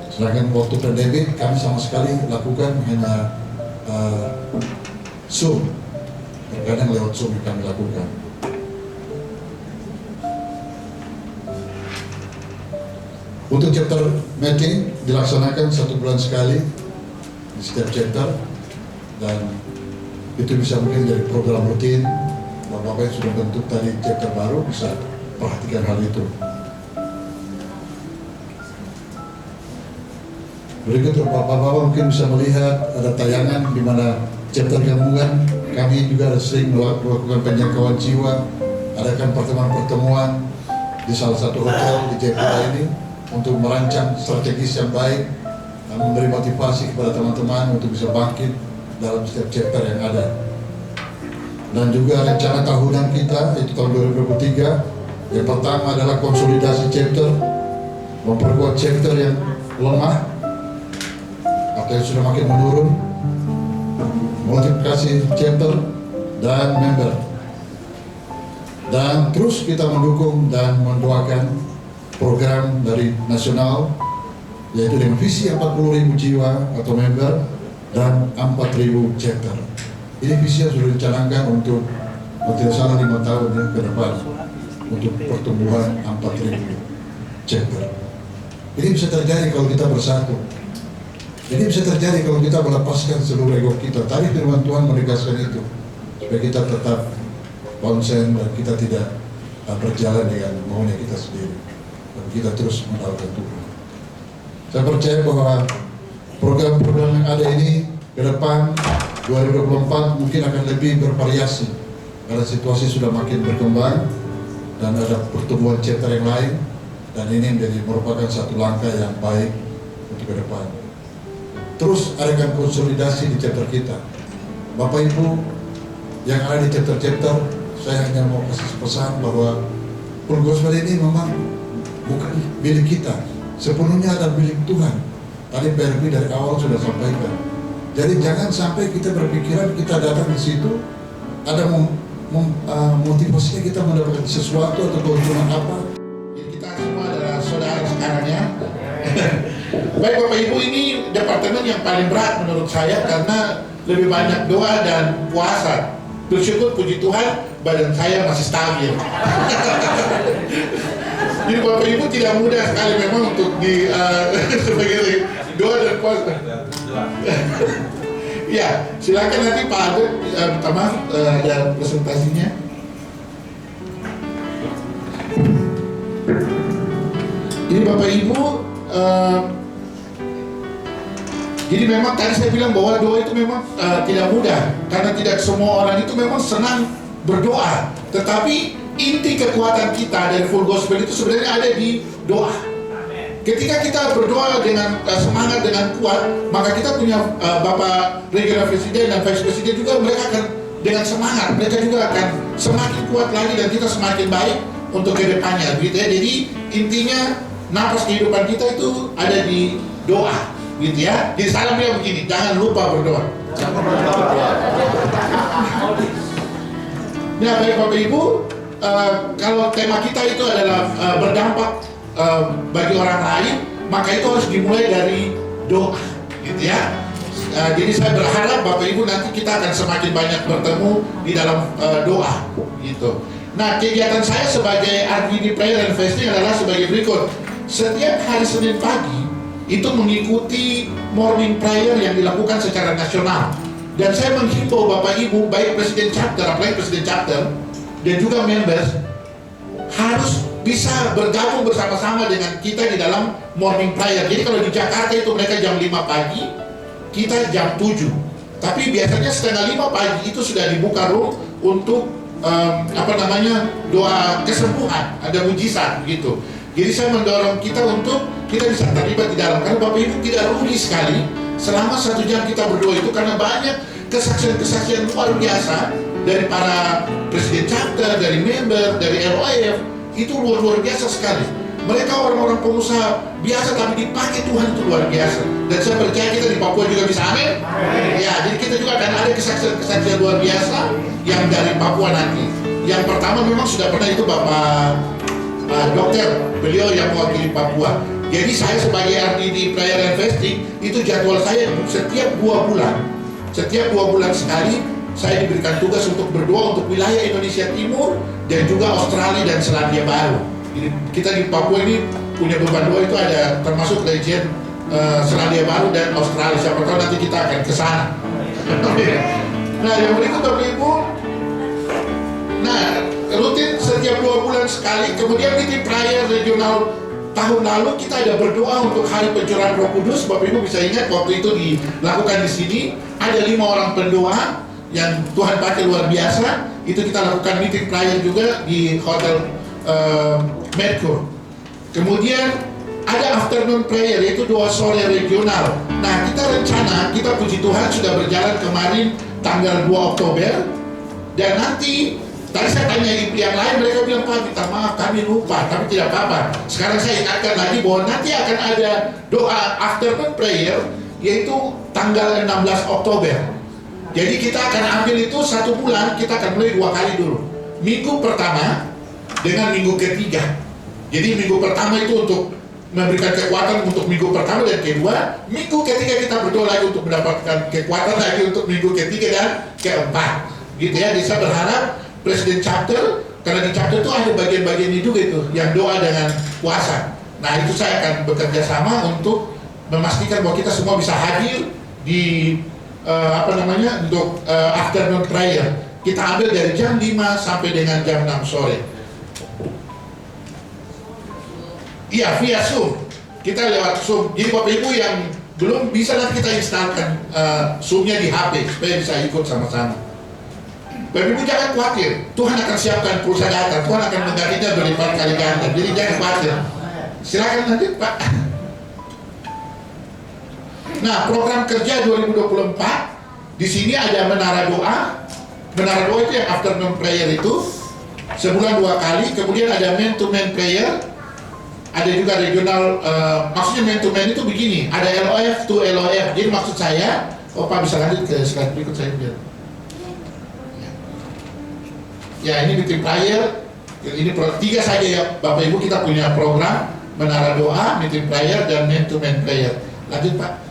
Sedangkan waktu pandemi kami sama sekali lakukan hanya Zoom. Terkadang lewat Zoom yang kami lakukan. Untuk chapter meeting dilaksanakan 1 bulan sekali di setiap chapter, dan itu bisa mungkin jadi program rutin. Bapak-bapak yang sudah bentuk tadi chapter baru bisa perhatikan hal itu. Berikut Bapak-bapak mungkin bisa melihat ada tayangan di mana chapter gabungan kami juga sering melakukan penjangkauan jiwa, adakan pertemuan-pertemuan di salah satu hotel di Jayapura ini untuk merancang strategis yang baik dan memberi motivasi kepada teman-teman untuk bisa bangkit dalam setiap chapter yang ada. Dan juga rencana tahunan kita yaitu tahun 2023, yang pertama adalah konsolidasi chapter, memperkuat chapter yang lemah atau yang sudah makin menurun, multiplikasi chapter dan member, dan terus kita mendukung dan mendoakan program dari nasional yaitu dengan visi 40.000 jiwa atau member dan 4.000 chapter. Ini visi yang sudah dicanangkan untuk tidak salah 5 tahun ya, ke depan untuk pertumbuhan 4.000 chapter. Ini bisa terjadi kalau kita bersatu. Ini bisa terjadi kalau kita melepaskan seluruh ego kita. Tadi firman Tuhan menegaskan itu, supaya kita tetap konsen dan kita tidak berjalan dengan maunya kita sendiri, dan kita terus mendapatkan Tuhan. Saya percaya bahwa program-program yang ada ini ke depan 2024 mungkin akan lebih bervariasi karena situasi sudah makin berkembang dan ada pertumbuhan chapter yang lain, dan ini merupakan satu langkah yang baik untuk ke depan. Terus adakan konsolidasi di chapter kita. Bapak Ibu yang ada di chapter-chapter, saya hanya mau kasih pesan bahwa Full Gospel ini memang bukan milik kita, sepenuhnya adalah milik Tuhan. Tadi PRP dari awal sudah sampaikan. Jadi jangan sampai kita berpikiran kita datang di situ ada motivasinya kita mendapatkan sesuatu atau keuntungan apa. Kita semua adalah saudara sekarang ya. Baik Bapak Ibu, ini departemen yang paling berat menurut saya karena lebih banyak doa dan puasa. Bersyukur puji Tuhan badan saya masih stabil. Jadi Bapak Ibu tidak mudah sekali memang untuk di sebagai doa dan puasa. Ya, silakan nanti Pak Adut minta maaf ada presentasinya. Jadi Bapak Ibu, jadi memang tadi saya bilang bahwa doa itu memang tidak mudah karena tidak semua orang itu memang senang berdoa. Tetapi inti kekuatan kita dari Full Gospel itu sebenarnya ada di doa. Ketika kita berdoa dengan semangat, dengan kuat, maka kita punya Bapak Regional Presiden dan Vice Presiden juga, mereka akan dengan semangat, mereka juga akan semakin kuat lagi dan kita semakin baik untuk ke depannya, gitu ya. Jadi intinya nafas kehidupan kita itu ada di doa, gitu ya. Jadi salamnya begini, jangan lupa berdoa. Nah, baik Bapak Ibu, kalau tema kita itu adalah berdampak bagi orang lain, maka itu harus dimulai dari doa, gitu ya. Jadi saya berharap Bapak Ibu nanti kita akan semakin banyak bertemu di dalam doa, gitu. Nah, kegiatan saya sebagai RVD Prayer and Fasting adalah sebagai berikut. Setiap hari Senin pagi itu mengikuti morning prayer yang dilakukan secara nasional. Dan saya menghimbau Bapak Ibu, baik Presiden Chapter, apalagi Presiden Chapter, dan juga members, harus bisa bergabung bersama-sama dengan kita di dalam morning prayer. Jadi kalau di Jakarta itu mereka jam 5 pagi, kita jam 7. Tapi biasanya setengah 5 pagi itu sudah dibuka room untuk doa kesembuhan, ada mujizat gitu. Jadi saya mendorong kita untuk kita bisa terlibat di dalam, karena Bapak Ibu tidak rugi sekali selama 1 jam kita berdoa itu, karena banyak kesaksian-kesaksian luar biasa dari para presiden chapter, dari member, dari LOF, itu luar biasa sekali. Mereka orang-orang pengusaha biasa tapi dipakai Tuhan itu luar biasa. Dan saya percaya kita di Papua juga bisa, amin? Ya, jadi kita juga akan ada kesaksian-kesaksian luar biasa yang dari Papua nanti. Yang pertama memang sudah pernah itu Bapak dokter, beliau yang mewakili Papua. Jadi saya sebagai RDD Prayer and Fasting, itu jadwal saya setiap 2 bulan. Setiap 2 bulan sekali saya diberikan tugas untuk berdoa untuk wilayah Indonesia Timur dan juga Australia dan Selandia Baru. Jadi kita di Papua ini punya beban doa itu ada termasuk region Selandia Baru dan Australia. Siapa tahu nanti kita akan ke sana. Nah, yang berikut Bapak Ibu, nah rutin setiap 2 bulan sekali. Kemudian di prayer regional tahun lalu kita ada berdoa untuk Hari Pencurahan Roh Kudus. Bapak Ibu bisa ingat waktu itu dilakukan di sini. Ada 5 orang pendoa yang Tuhan pakai luar biasa. Itu kita lakukan meeting prayer juga di Hotel Mercure. Kemudian ada afternoon prayer, yaitu doa sore regional. Nah, kita rencana, kita puji Tuhan sudah berjalan kemarin tanggal 2 Oktober. Dan nanti tadi saya tanya yang lain, mereka bilang, Pak, minta maaf, kami lupa, tapi tidak apa-apa. Sekarang saya ingatkan lagi bahwa nanti akan ada doa afternoon prayer, yaitu tanggal 16 Oktober. Jadi kita akan ambil itu 1 bulan, kita akan mulai 2 kali dulu. Minggu pertama dengan minggu ketiga. Jadi minggu pertama itu untuk memberikan kekuatan untuk minggu pertama dan kedua. Minggu ketiga kita berdoa lagi untuk mendapatkan kekuatan lagi untuk minggu ketiga dan keempat. Gitu ya, jadi saya berharap Presiden Chapter, karena di Chapter itu ada bagian-bagian juga itu yang doa dengan puasa. Nah, itu saya akan bekerja sama untuk memastikan bahwa kita semua bisa hadir di untuk afternoon prayer. Kita ambil dari jam 5 sampai dengan jam 6 sore. Iya, via Zoom. Kita lewat Zoom. Jadi Bapak Ibu yang belum bisa, nanti kita instalkan Zoom-nya di HP supaya bisa ikut sama-sama. Bapak Ibu jangan khawatir, Tuhan akan siapkan pulsa data, Tuhan akan menggantinya berlipat-kali ganda. Jadi jangan khawatir. Silakan lanjut, Pak. Nah, program kerja 2024 di sini ada menara doa. Menara doa itu yang afternoon prayer itu sebulan 2 kali. Kemudian ada man to man prayer. Ada juga regional, maksudnya man to man itu begini, ada LOF to LOF. Jadi maksud saya, Pak bisa lanjut ke slide berikut saya biar. Ya, ini meeting prayer. Ini 3 saja ya Bapak Ibu, kita punya program menara doa, meeting prayer, dan man to man prayer. Lanjut Pak.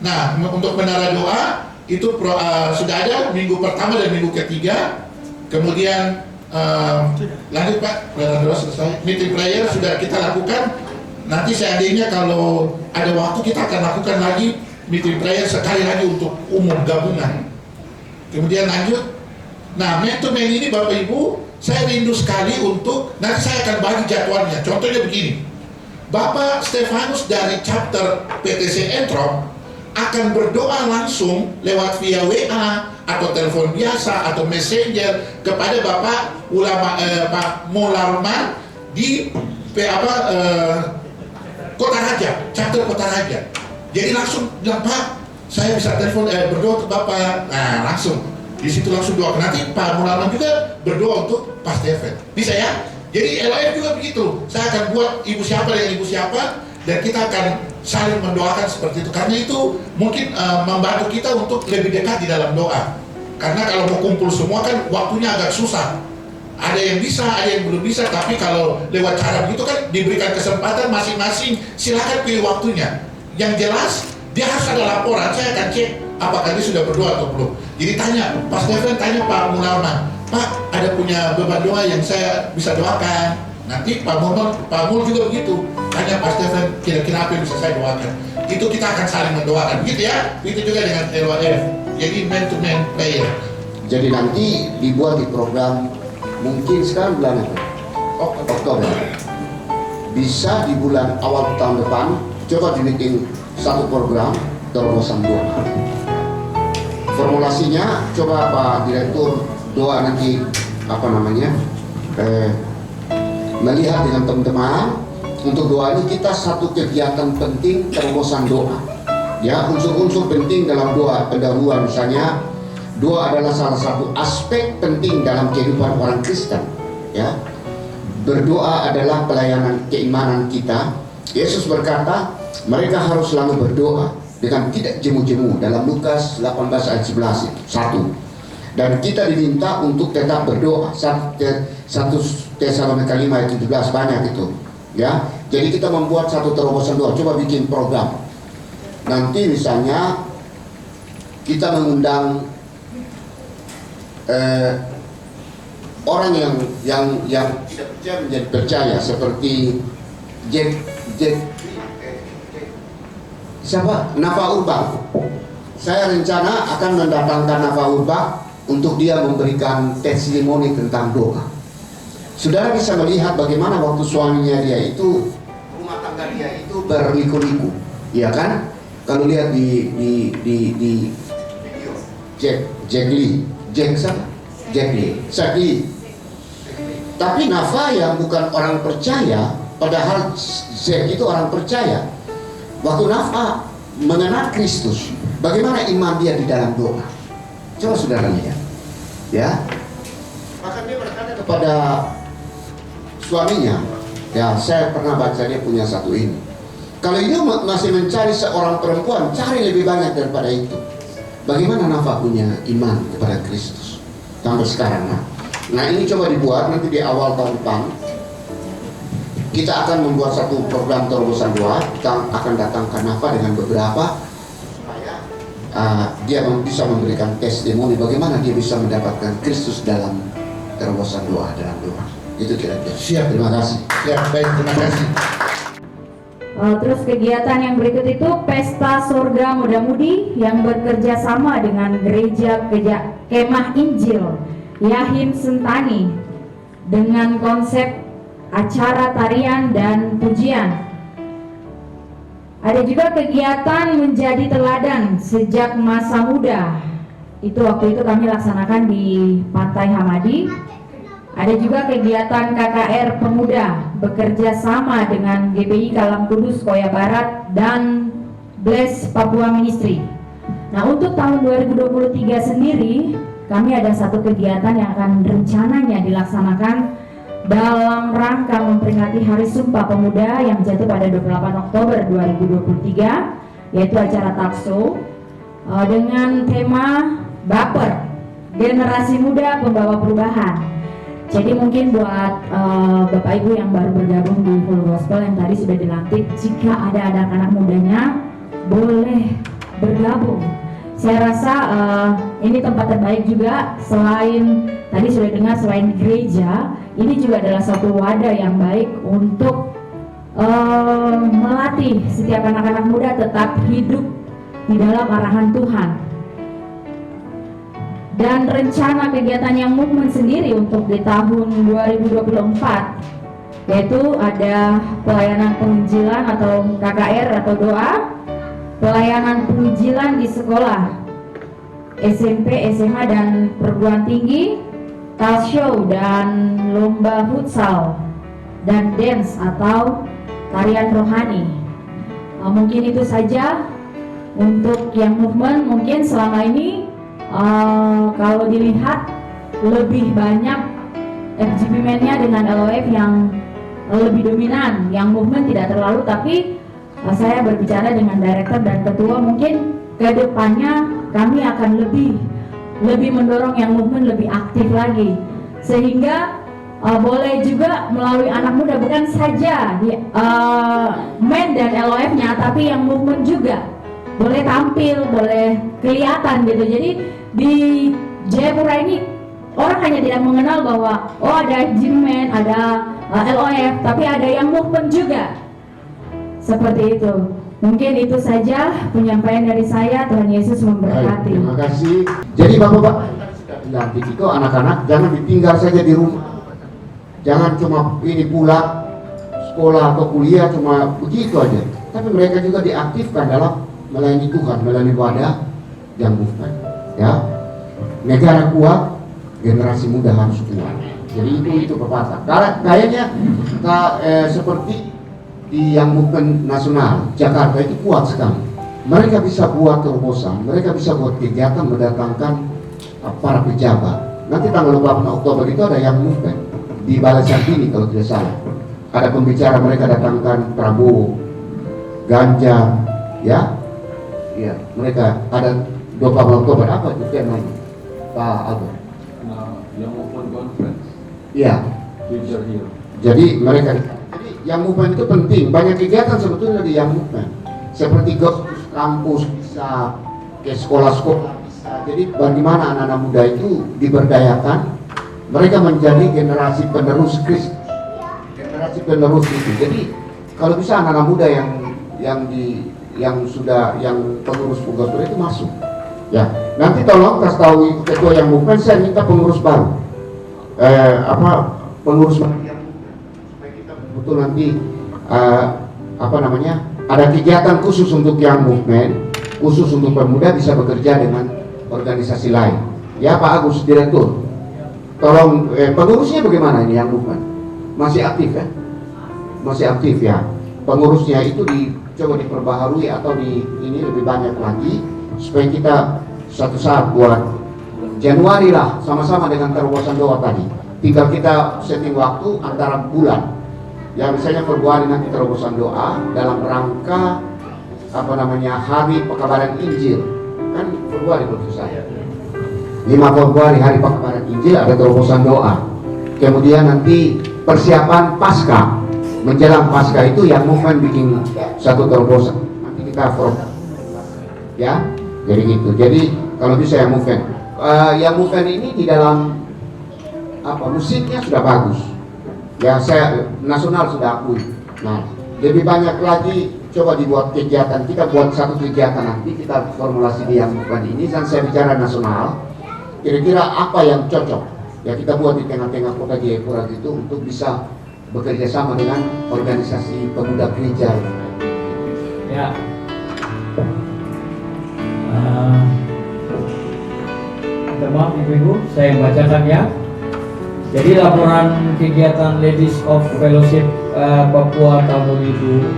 Nah, untuk menara doa itu sudah ada minggu pertama dan minggu ketiga. Kemudian lanjut Pak, menara doa selesai. Meeting prayer sudah kita lakukan. Nanti seandainya kalau ada waktu kita akan lakukan lagi meeting prayer sekali lagi untuk umum gabungan. Kemudian lanjut. Nah, man to man ini Bapak Ibu, saya rindu sekali untuk, nanti saya akan bagi jadwalnya. Contohnya begini, Bapak Stefanus dari chapter PTC Entrop akan berdoa langsung lewat via WA atau telepon biasa atau messenger kepada Bapak ulama Pak Mularman di Kota Raja, chapter Kota Raja. Jadi langsung bilang, Pak, saya bisa telepon berdoa untuk Bapak. Nah, langsung di situ langsung doa. Nanti Pak Mularman juga berdoa untuk Pak Stefan. Bisa ya? Jadi LOF juga begitu. Saya akan buat ibu siapa dan ibu siapa, dan kita akan saling mendoakan seperti itu. Karena itu mungkin membantu kita untuk lebih dekat di dalam doa. Karena kalau mau kumpul semua kan waktunya agak susah. Ada yang bisa, ada yang belum bisa. Tapi kalau lewat cara begitu kan diberikan kesempatan masing-masing. Silakan pilih waktunya. Yang jelas dia harus ada laporan. Saya akan cek apakah dia sudah berdoa atau belum. Jadi tanya, Pak Stefan tanya Pak Munarman, Pak ada punya beban doa yang saya bisa doakan. Nanti Pak Mul juga begitu. Tanya Pak Stefan, kira-kira apa yang bisa saya doakan. Itu kita akan saling mendoakan, gitu ya. Itu juga dengan LOF. Jadi man to man player. Jadi nanti dibuat di program, mungkin sekarang bulan apa? Oktober. Bisa di bulan awal tahun depan, coba dibikin satu program terobosan doa. Formulasinya coba Pak Direktur doa nanti melihat dengan teman-teman untuk doa ini kita satu kegiatan penting terobosan doa. Ya, unsur-unsur penting dalam doa pendahuluan misalnya doa adalah salah satu aspek penting dalam kehidupan orang Kristen. Ya, berdoa adalah pelayanan keimanan kita. Yesus berkata mereka harus selalu berdoa dengan tidak jemu-jemu dalam Lukas 18 ayat 11 1. Dan kita diminta untuk tetap berdoa. 1 Tesalonika 5 ayat 17 banyak itu. Ya, jadi kita membuat satu terobosan doa. Coba bikin program. Nanti misalnya kita mengundang orang yang tidak percaya menjadi percaya seperti Nafa Urbach. Saya rencana akan mendatangkan Nafa Urbach untuk dia memberikan testimoni tentang doa. Saudara bisa melihat bagaimana waktu suaminya dia itu, rumah tangga dia itu berliku-liku, ya kan? Kalau lihat di video Jack Lee. Tapi Nafa yang bukan orang percaya, padahal Jack itu orang percaya. Waktu Nafa mengenal Kristus, bagaimana iman dia di dalam doa? Coba saudara lihat, ya. Maka dia berkata kepada suaminya, ya saya pernah baca dia punya satu ini. Kalau dia masih mencari seorang perempuan, cari lebih banyak daripada itu. Bagaimana Nafa punya iman kepada Kristus sampai sekarang? Nah ini coba dibuat nanti di awal tahun depan. Kita akan membuat satu program terobosan doa. Kita akan datangkan Nafa dengan beberapa supaya dia bisa memberikan testimoni bagaimana dia bisa mendapatkan Kristus dalam terobosan doa, dalam doa. Itu kira-kira. Siap. Terima kasih. Siap, baik, terima kasih. Terus kegiatan yang berikut itu Pesta Surga Muda-Mudi yang bekerja sama dengan Gereja Kemah Injil Yahim Sentani dengan konsep acara tarian dan pujian. Ada juga kegiatan menjadi teladan sejak masa muda. Itu waktu itu kami laksanakan di Pantai Hamadi. Ada juga kegiatan KKR Pemuda bekerja sama dengan GPI Kalam Kudus Koya Barat dan Bless Papua Ministry. Nah, untuk tahun 2023 sendiri kami ada satu kegiatan yang akan rencananya dilaksanakan dalam rangka memperingati Hari Sumpah Pemuda yang jatuh pada 28 Oktober 2023, yaitu acara Talkshow dengan tema Baper, Generasi Muda Pembawa Perubahan. Jadi mungkin buat Bapak Ibu yang baru bergabung di Full Gospel yang tadi sudah dilantik, jika ada anak-anak mudanya boleh bergabung. Saya rasa ini tempat terbaik juga. Selain tadi sudah dengar, selain gereja, ini juga adalah satu wadah yang baik untuk melatih setiap anak-anak muda tetap hidup di dalam arahan Tuhan. Dan rencana kegiatan yang movement sendiri untuk di tahun 2024 yaitu ada pelayanan penginjilan atau KKR atau doa, pelayanan penginjilan di sekolah SMP, SMA dan perguruan tinggi, talk show dan lomba futsal dan dance atau tarian rohani. Mungkin itu saja untuk yang movement. Mungkin selama ini kalau dilihat lebih banyak FGP-nya dengan LOF yang lebih dominan, yang movement tidak terlalu, tapi saya berbicara dengan director dan ketua, mungkin ke depannya kami akan lebih mendorong yang movement lebih aktif lagi, sehingga boleh juga melalui anak muda, bukan saja men dan LOF-nya, tapi yang movement juga boleh tampil, boleh kelihatan gitu. Jadi di Jayapura ini orang hanya tidak mengenal bahwa oh ada gymman, ada LOF, tapi ada yang movement juga. Seperti itu. Mungkin itu saja penyampaian dari saya. Tuhan Yesus memberkati. Terima kasih. Jadi Bapak-bapak dilantik itu anak-anak jangan ditinggal saja di rumah. Jangan cuma ini pulang sekolah atau kuliah cuma begitu aja. Tapi mereka juga diaktifkan dalam melayani Tuhan, melayani wadah yang movement. Ya, negara kuat, generasi muda harus kuat. Jadi itu pepatah. Kayaknya seperti di yang movement nasional Jakarta itu kuat sekali. Mereka bisa buat terobosan, mereka bisa buat kegiatan mendatangkan para pejabat. Nanti tanggal 28 Oktober itu ada yang movement di Balai Sartini kalau tidak salah. Ada pembicara, mereka datangkan Prabowo, Ganjar, ya, mereka ada 28 Oktober apa itu temanya, Pak Albert? Yang movement conference. Iya. Future Hero. Jadi mereka, jadi yang movement itu penting. Banyak kegiatan sebetulnya di yang movement. Seperti kampus bisa, ke sekolah-sekolah bisa. Jadi bagaimana anak-anak muda itu diberdayakan, mereka menjadi generasi penerus Kristus. Generasi penerus itu. Jadi kalau bisa anak-anak muda yang pengurus itu masuk. Ya, nanti tolong kasih tahu ketua yang movement, saya minta pengurus baru. Pengurus baru yang supaya kita betul nanti ada kegiatan khusus untuk yang movement, khusus untuk pemuda bisa bekerja dengan organisasi lain. Ya Pak Agus, Direktur, tolong pengurusnya bagaimana ini yang movement? Masih aktif ya? Masih aktif ya. Pengurusnya itu coba diperbaharui atau ini lebih banyak lagi supaya kita suatu saat buat Januari lah sama-sama dengan terobosan doa tadi. Tinggal kita setting waktu antara bulan. Ya misalnya Februari nanti terobosan doa dalam rangka Hari Pekabaran Injil. Kan Februari menurut saya. 5 Februari Hari Pekabaran Injil ada terobosan doa. Kemudian nanti persiapan Paskah. Menjelang Paskah itu yang movement bikin satu terobosan. Nanti kita ya. Jadi gitu. Jadi kalau bisa yang movement ini di dalam musiknya sudah bagus. Ya saya nasional sudah akui. Nah, lebih banyak lagi coba dibuat kegiatan. Kita buat satu kegiatan nanti kita formulasi di yang movement ini dan saya bicara nasional. Kira-kira apa yang cocok? Ya kita buat di tengah-tengah kota Jayapura gitu untuk bisa bekerja sama dengan organisasi pemuda gereja. Ya. Maaf Ibu-Ibu, saya bacakan ya. Jadi laporan kegiatan Ladies of Fellowship Papua tahun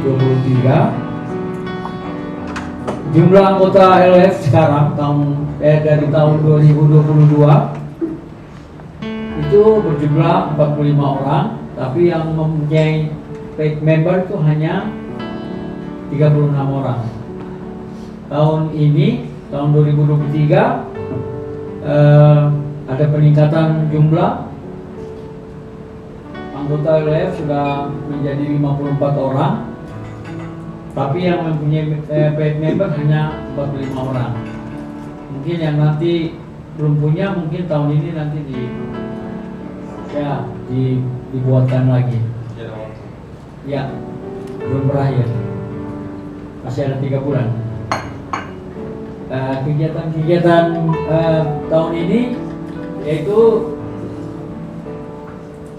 2023. Jumlah anggota LF sekarang dari tahun 2022 itu berjumlah 45 orang, tapi yang mempunyai paid member itu hanya 36 orang. Tahun ini, tahun 2023 ada peningkatan jumlah anggota LF sudah menjadi 54 orang, tapi yang mempunyai paid member hanya 45 orang. Mungkin yang nanti belum punya, mungkin tahun ini nanti dibuatkan lagi. Ya, belum berakhir, masih ada 3 bulan. Kegiatan-kegiatan tahun ini yaitu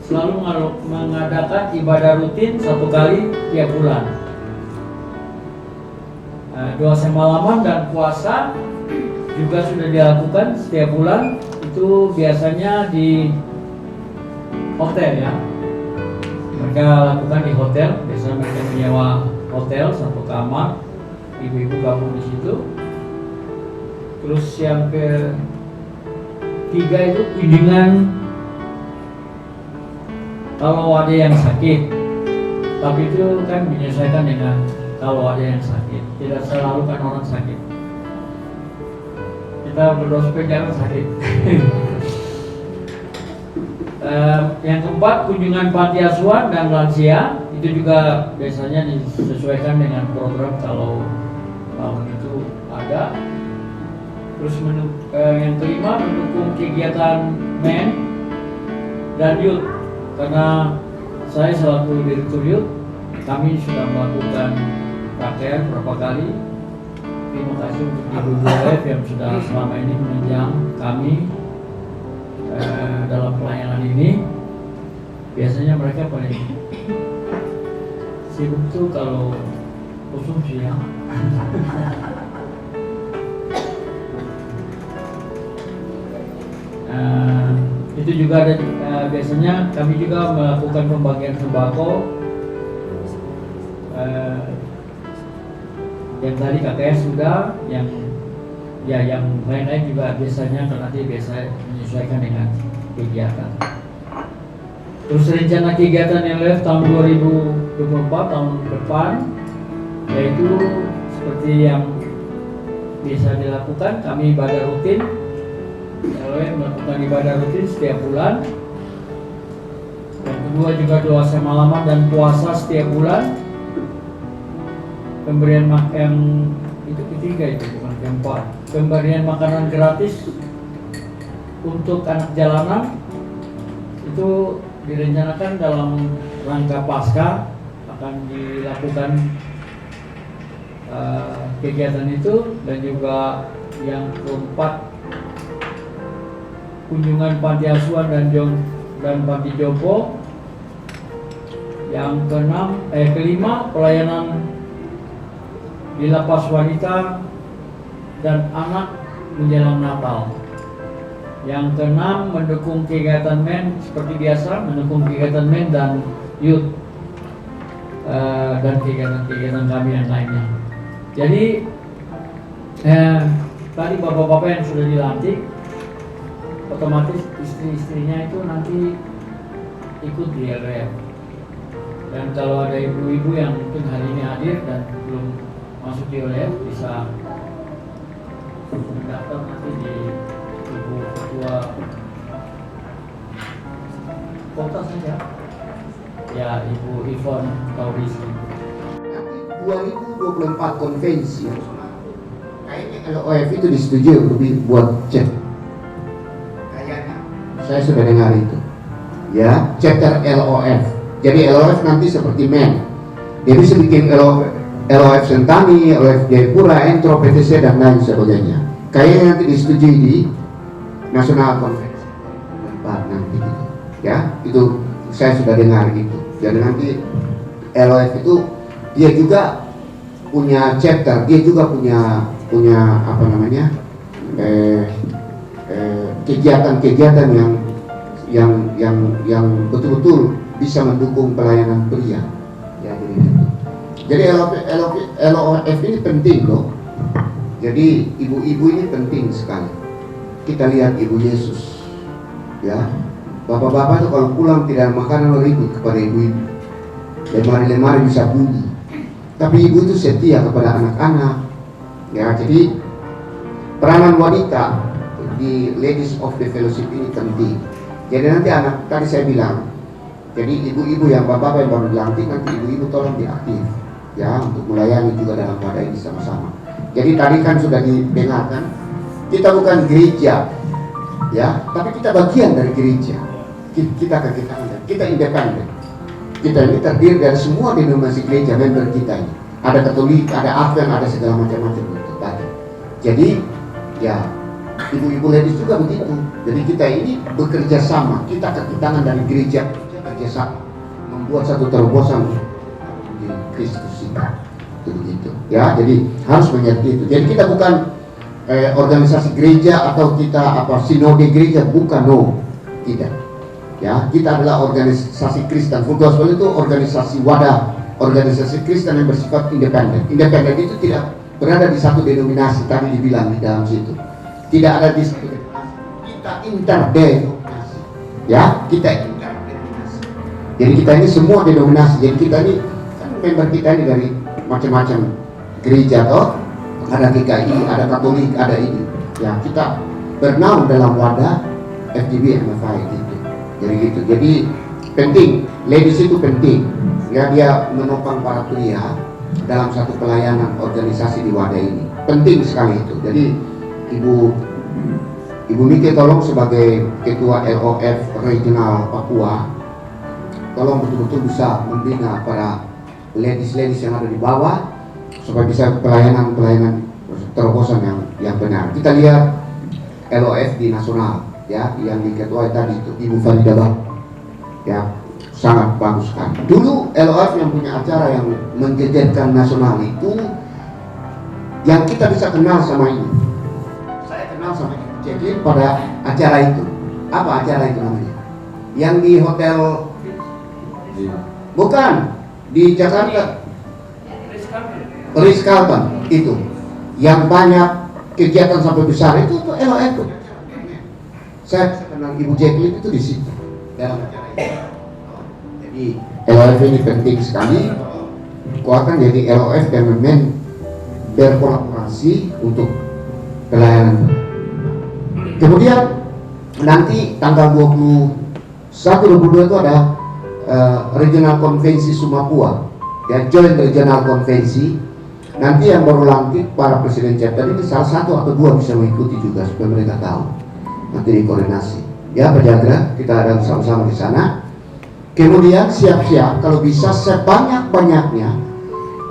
selalu mengadakan ibadah rutin 1 kali tiap bulan. Doa semalaman dan puasa juga sudah dilakukan setiap bulan. Itu biasanya di hotel ya. Mereka lakukan di hotel. Biasanya mereka menyewa hotel 1 kamar. Ibu-ibu gabung di situ. Terus yang ketiga itu kunjungan kalau ada yang sakit, tapi itu kan menyesuaikan dengan kalau ada yang sakit. Tidak selalu kan orang sakit. Kita berdoa supaya jangan sakit. Yang keempat, kunjungan panti asuhan dan lansia itu juga biasanya disesuaikan dengan program kalau tahun itu ada. Terus yang kelima, mendukung kegiatan men dan youth, karena saya selaku Direktur Youth, kami sudah melakukan KKR berapa kali. Terima kasih untuk Ibu WF yang sudah selama ini menunjang kami dalam pelayanan ini. Biasanya mereka paling sibuk tuh kalau konsumsi ya. Itu juga ada biasanya kami juga melakukan pembagian sembako yang tadi KKS sudah, yang lain-lain juga biasanya nanti biasa menyesuaikan dengan kegiatan. Terus rencana kegiatan LF tahun 2024 tahun depan, yaitu seperti yang bisa dilakukan, kami ibadah rutin. LF melakukan ibadah rutin setiap bulan. Yang kedua juga doa semalaman dan puasa setiap bulan. Pemberian makan itu ketiga, itu bukan keempat. Pemberian makanan gratis untuk anak jalanan itu direncanakan dalam rangka pasca akan dilakukan kegiatan itu. Dan juga yang keempat, kunjungan panti asuhan dan panti jompo. Yang kelima, pelayanan di lapas wanita dan anak menjelang Natal. Yang keenam, mendukung kegiatan men seperti biasa, mendukung kegiatan men dan youth dan kegiatan-kegiatan kami yang lainnya. Jadi tadi bapak-bapak yang sudah dilantik, otomatis istri-istrinya itu nanti ikut di LRF. Dan kalau ada ibu-ibu yang mungkin hari ini hadir dan belum masuk di LRF, bisa mendaftar nanti di Ibu Ketua Kota saja, ya Ibu Ivon Tauriski. 2024 konvensi kayaknya LOF itu disetujui untuk dibuat cek. Kayaknya saya sudah dengar itu. Ya, chapter LOF. Jadi LOF nanti seperti men. Dia bisa bikin LOF Sentani, LOF Jayapura, Entro, PTC dan lain sebagainya. Kayaknya nanti disetujui di Nasional Konvensi nanti gitu. Ya, itu saya sudah dengar gitu. Jadi nanti LOF itu dia juga punya chapter, dia juga punya apa namanya kegiatan-kegiatan yang betul-betul bisa mendukung pelayanan pria. Ya, jadi LOF ini penting loh. Jadi ibu-ibu ini penting sekali. Kita lihat Ibu Yesus, ya. Bapak-bapak itu kalau pulang tidak makanan ribut kepada ibu-ibu. Lemari-lemari bisa bunyi. Tapi ibu itu setia kepada anak-anak. Ya, jadi peranan wanita di Ladies of the Fellowship ini penting. Jadi nanti anak tadi saya bilang, jadi ibu-ibu yang bapak-bapak yang baru dilantik, nanti ibu-ibu tolong diaktif, ya, untuk melayani juga dalam wadah ini sama-sama. Jadi tadi kan sudah didengarkan, kita bukan gereja, ya, tapi kita bagian dari gereja. Kita independen. Kita ini terdiri dari semua denominasi gereja member kita ini. Ada Katolik, ada Advent, ada segala macam-macam itu tadi. Jadi ya ibu-ibu ladies juga begitu. Jadi kita ini bekerja sama. Kita kaki tangan dari gereja bekerja sama membuat satu terobosan di Kristus kita. Itu begitu. Ya, jadi harus mengerti itu. Jadi kita bukan organisasi gereja atau kita sinode gereja, bukan, no, tidak. Ya, kita adalah organisasi Kristen. Full Gospel itu organisasi wadah, organisasi Kristen yang bersifat independen. Independen itu tidak berada di satu denominasi, tadi dibilang di dalam situ. Tidak ada di satu denominasi. Kita interdenominasi. Ya, kita interdenominasi. Jadi kita ini semua denominasi. Jadi kita ini kan member kita ini dari macam-macam gereja, toh. Ada GKI, ada Katolik, ada ini. Ya, kita bernaung dalam wadah FGB MFI gitu. Jadi gitu. Jadi penting, ladies itu penting. Ya, dia menopang para pria dalam satu pelayanan organisasi di wadah ini. Penting sekali itu. Jadi Ibu Miki tolong sebagai Ketua LOF Regional Papua tolong betul-betul bisa membina para ladies-ladies yang ada di bawah supaya bisa pelayanan terobosan yang benar. Kita lihat LOF di nasional ya, yang diketuai tadi itu Ibu Farida Bah, ya sangat bagus kan. Dulu LOF yang punya acara yang menggegerkan nasional itu, yang kita bisa kenal sama ini. Saya kenal sama Ibu Jacqueline pada acara itu. Apa acara itu namanya? Yang di hotel, bukan di Jakarta, Ritz-Carlton itu, yang banyak kegiatan sampai besar itu LOF. Saya kenal Ibu Jacqueline itu di situ dalam acara itu. Jadi LOF ini penting sekali. Kuatkan jadi LOF dan memang berkolaborasi untuk pelayanan. Kemudian nanti tanggal 21-22 itu ada regional konvensi Sumapua, ya joint regional konvensi. Nanti yang baru lantik para presiden chapter ini salah satu atau dua bisa mengikuti juga supaya mereka tahu. Nanti dikoordinasi. Ya penjaga kita ada sama-sama di sana. Kemudian siap-siap kalau bisa sebanyak-banyaknya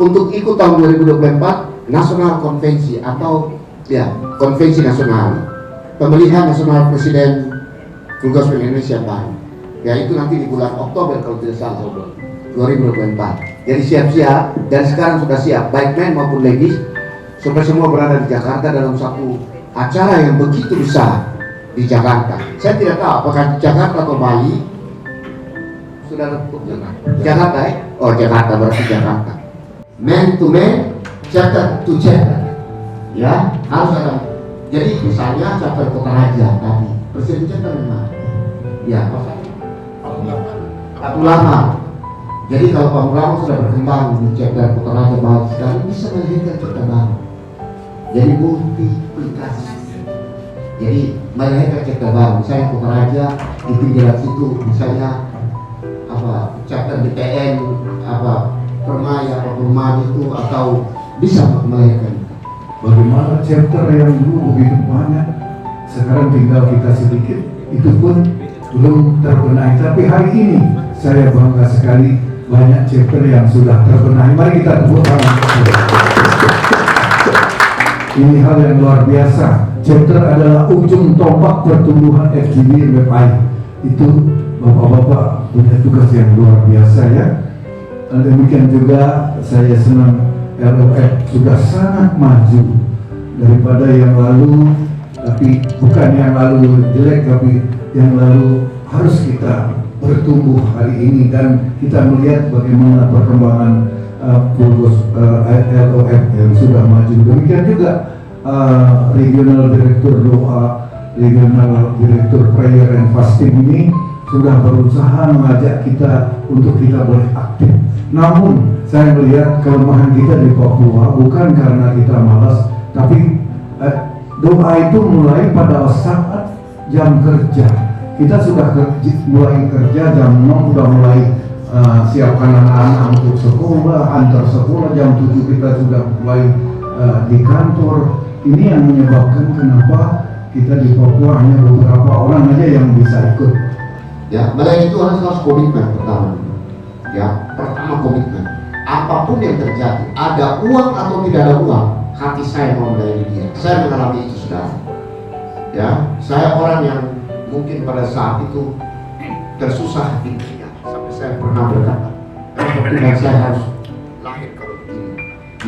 untuk ikut tahun 2024 nasional konvensi atau ya konvensi nasional pemilihan nasional presiden Tugas Indonesia baru. Ya itu nanti di bulan Oktober kalau tidak salah 2024. Jadi siap-siap dan sekarang sudah siap baik men maupun ladies supaya semua berada di Jakarta dalam satu acara yang begitu besar di Jakarta. Saya tidak tahu apakah di Jakarta atau Bali. Sudah Jakarta ya? Oh Jakarta berarti Jakarta. Man to man, chapter to chapter. Ya harus ada. Jadi misalnya chapter Kota Raja tadi presiden chapter mana? Ya Pak Ulama. Jadi kalau Pak Ulama sudah berkembang di chapter Kota Raja Bali sekarang bisa melahirkan chapter baru. Jadi multiplikasi. Jadi melahirkan chapter baru. Misalnya Kota Raja di pinggiran situ, misalnya apa chapter BPN, apa Permai, apa Perumahan itu atau bisa melahirkan. Bagaimana chapter yang dulu begitu banyak, sekarang tinggal kita sedikit, itu pun belum terbenahi. Tapi hari ini saya bangga sekali banyak chapter yang sudah terbenahi. Mari kita tepuk tangan. Ini hal yang luar biasa. Chapter adalah ujung tombak pertumbuhan FGB MFI. Itu bapak-bapak punya tugas yang luar biasa ya. Demikian juga saya senang LOF sudah sangat maju daripada yang lalu, tapi bukan yang lalu jelek, tapi yang lalu harus kita bertumbuh hari ini dan kita melihat bagaimana perkembangan LOF yang sudah maju. Demikian juga regional direktur doa, regional direktur prayer and fasting ini sudah berusaha mengajak kita untuk kita boleh aktif. Namun saya melihat kelemahan kita di Papua bukan karena kita malas, tapi doa itu mulai pada saat jam kerja. Kita sudah mulai kerja jam 6, sudah mulai siapkan anak-anak untuk sekolah, antar sekolah, jam 7 kita sudah mulai di kantor. Ini yang menyebabkan kenapa kita di Papua hanya beberapa orang aja yang bisa ikut. Ya, melayani itu harus komitmen pertama. Ya, pertama komitmen. Apapun yang terjadi, ada uang atau tidak ada uang, hati saya mau melayani dia. Saya mengalami itu saudara. Ya, saya orang yang mungkin pada saat itu tersusah hatinya sampai saya pernah berkata, kenapa saya harus lahir kalau begini?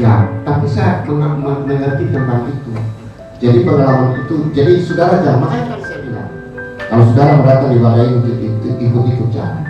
Ya, tapi saya mengerti tentang itu. Jadi pengalaman itu, jadi saudara jangan, makanya tadi saya bilang, kalau saudara datang di balai untuk ikut-ikut jangan.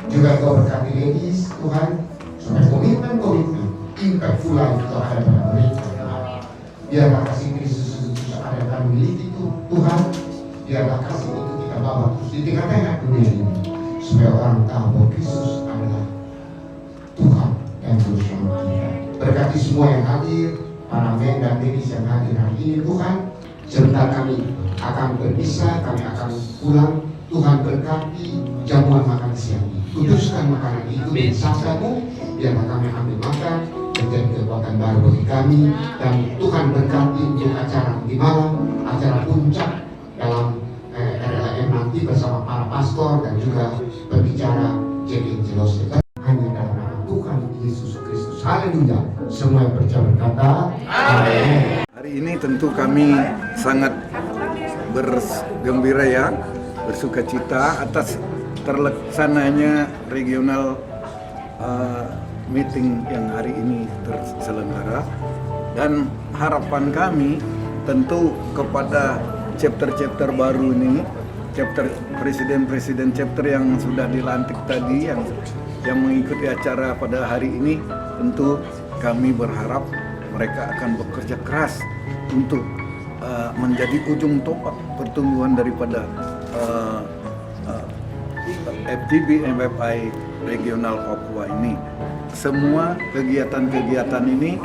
Juga kau berkati ladies Tuhan, supaya komitmen impactful life itu ada pada mereka. Biarlah kasih Kristus ada kami miliki itu Tuhan, biarlah kasih itu kita bawa terus di tengah-tengah dunia ini. supaya orang tahu bahwa Kristus adalah Tuhan dan Juru Selamat kita. Berkati semua yang hadir, para men dan Denis yang hadir hari ini Tuhan. Sebentar kami akan berpisah, kami akan pulang. Tuhan berkati jamuan makan siang ini. Kuduskan makanan itu dengan sabdamu, biarlah kami ambil makan, menjadi kekuatan baru bagi kami. Dan Tuhan berkati untuk acara di malam, acara puncak dalam RLM nanti bersama para pastor dan juga berbicara Jack Angelos. Hanya dalam nama Tuhan Yesus Kristus. Haleluya. Semua yang percaya berkata amin. Hari ini tentu kami sangat bergembira ya, bersuka cita atas terlaksananya regional meeting yang hari ini terselenggara, dan harapan kami tentu kepada chapter-chapter baru ini, chapter presiden-presiden chapter yang sudah dilantik tadi, yang mengikuti acara pada hari ini, tentu kami berharap mereka akan bekerja keras untuk menjadi ujung tombak pertumbuhan daripada FGB MFI Regional Papua ini. Semua kegiatan-kegiatan ini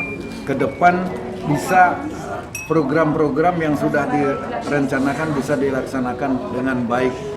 ke depan bisa program-program yang sudah direncanakan bisa dilaksanakan dengan baik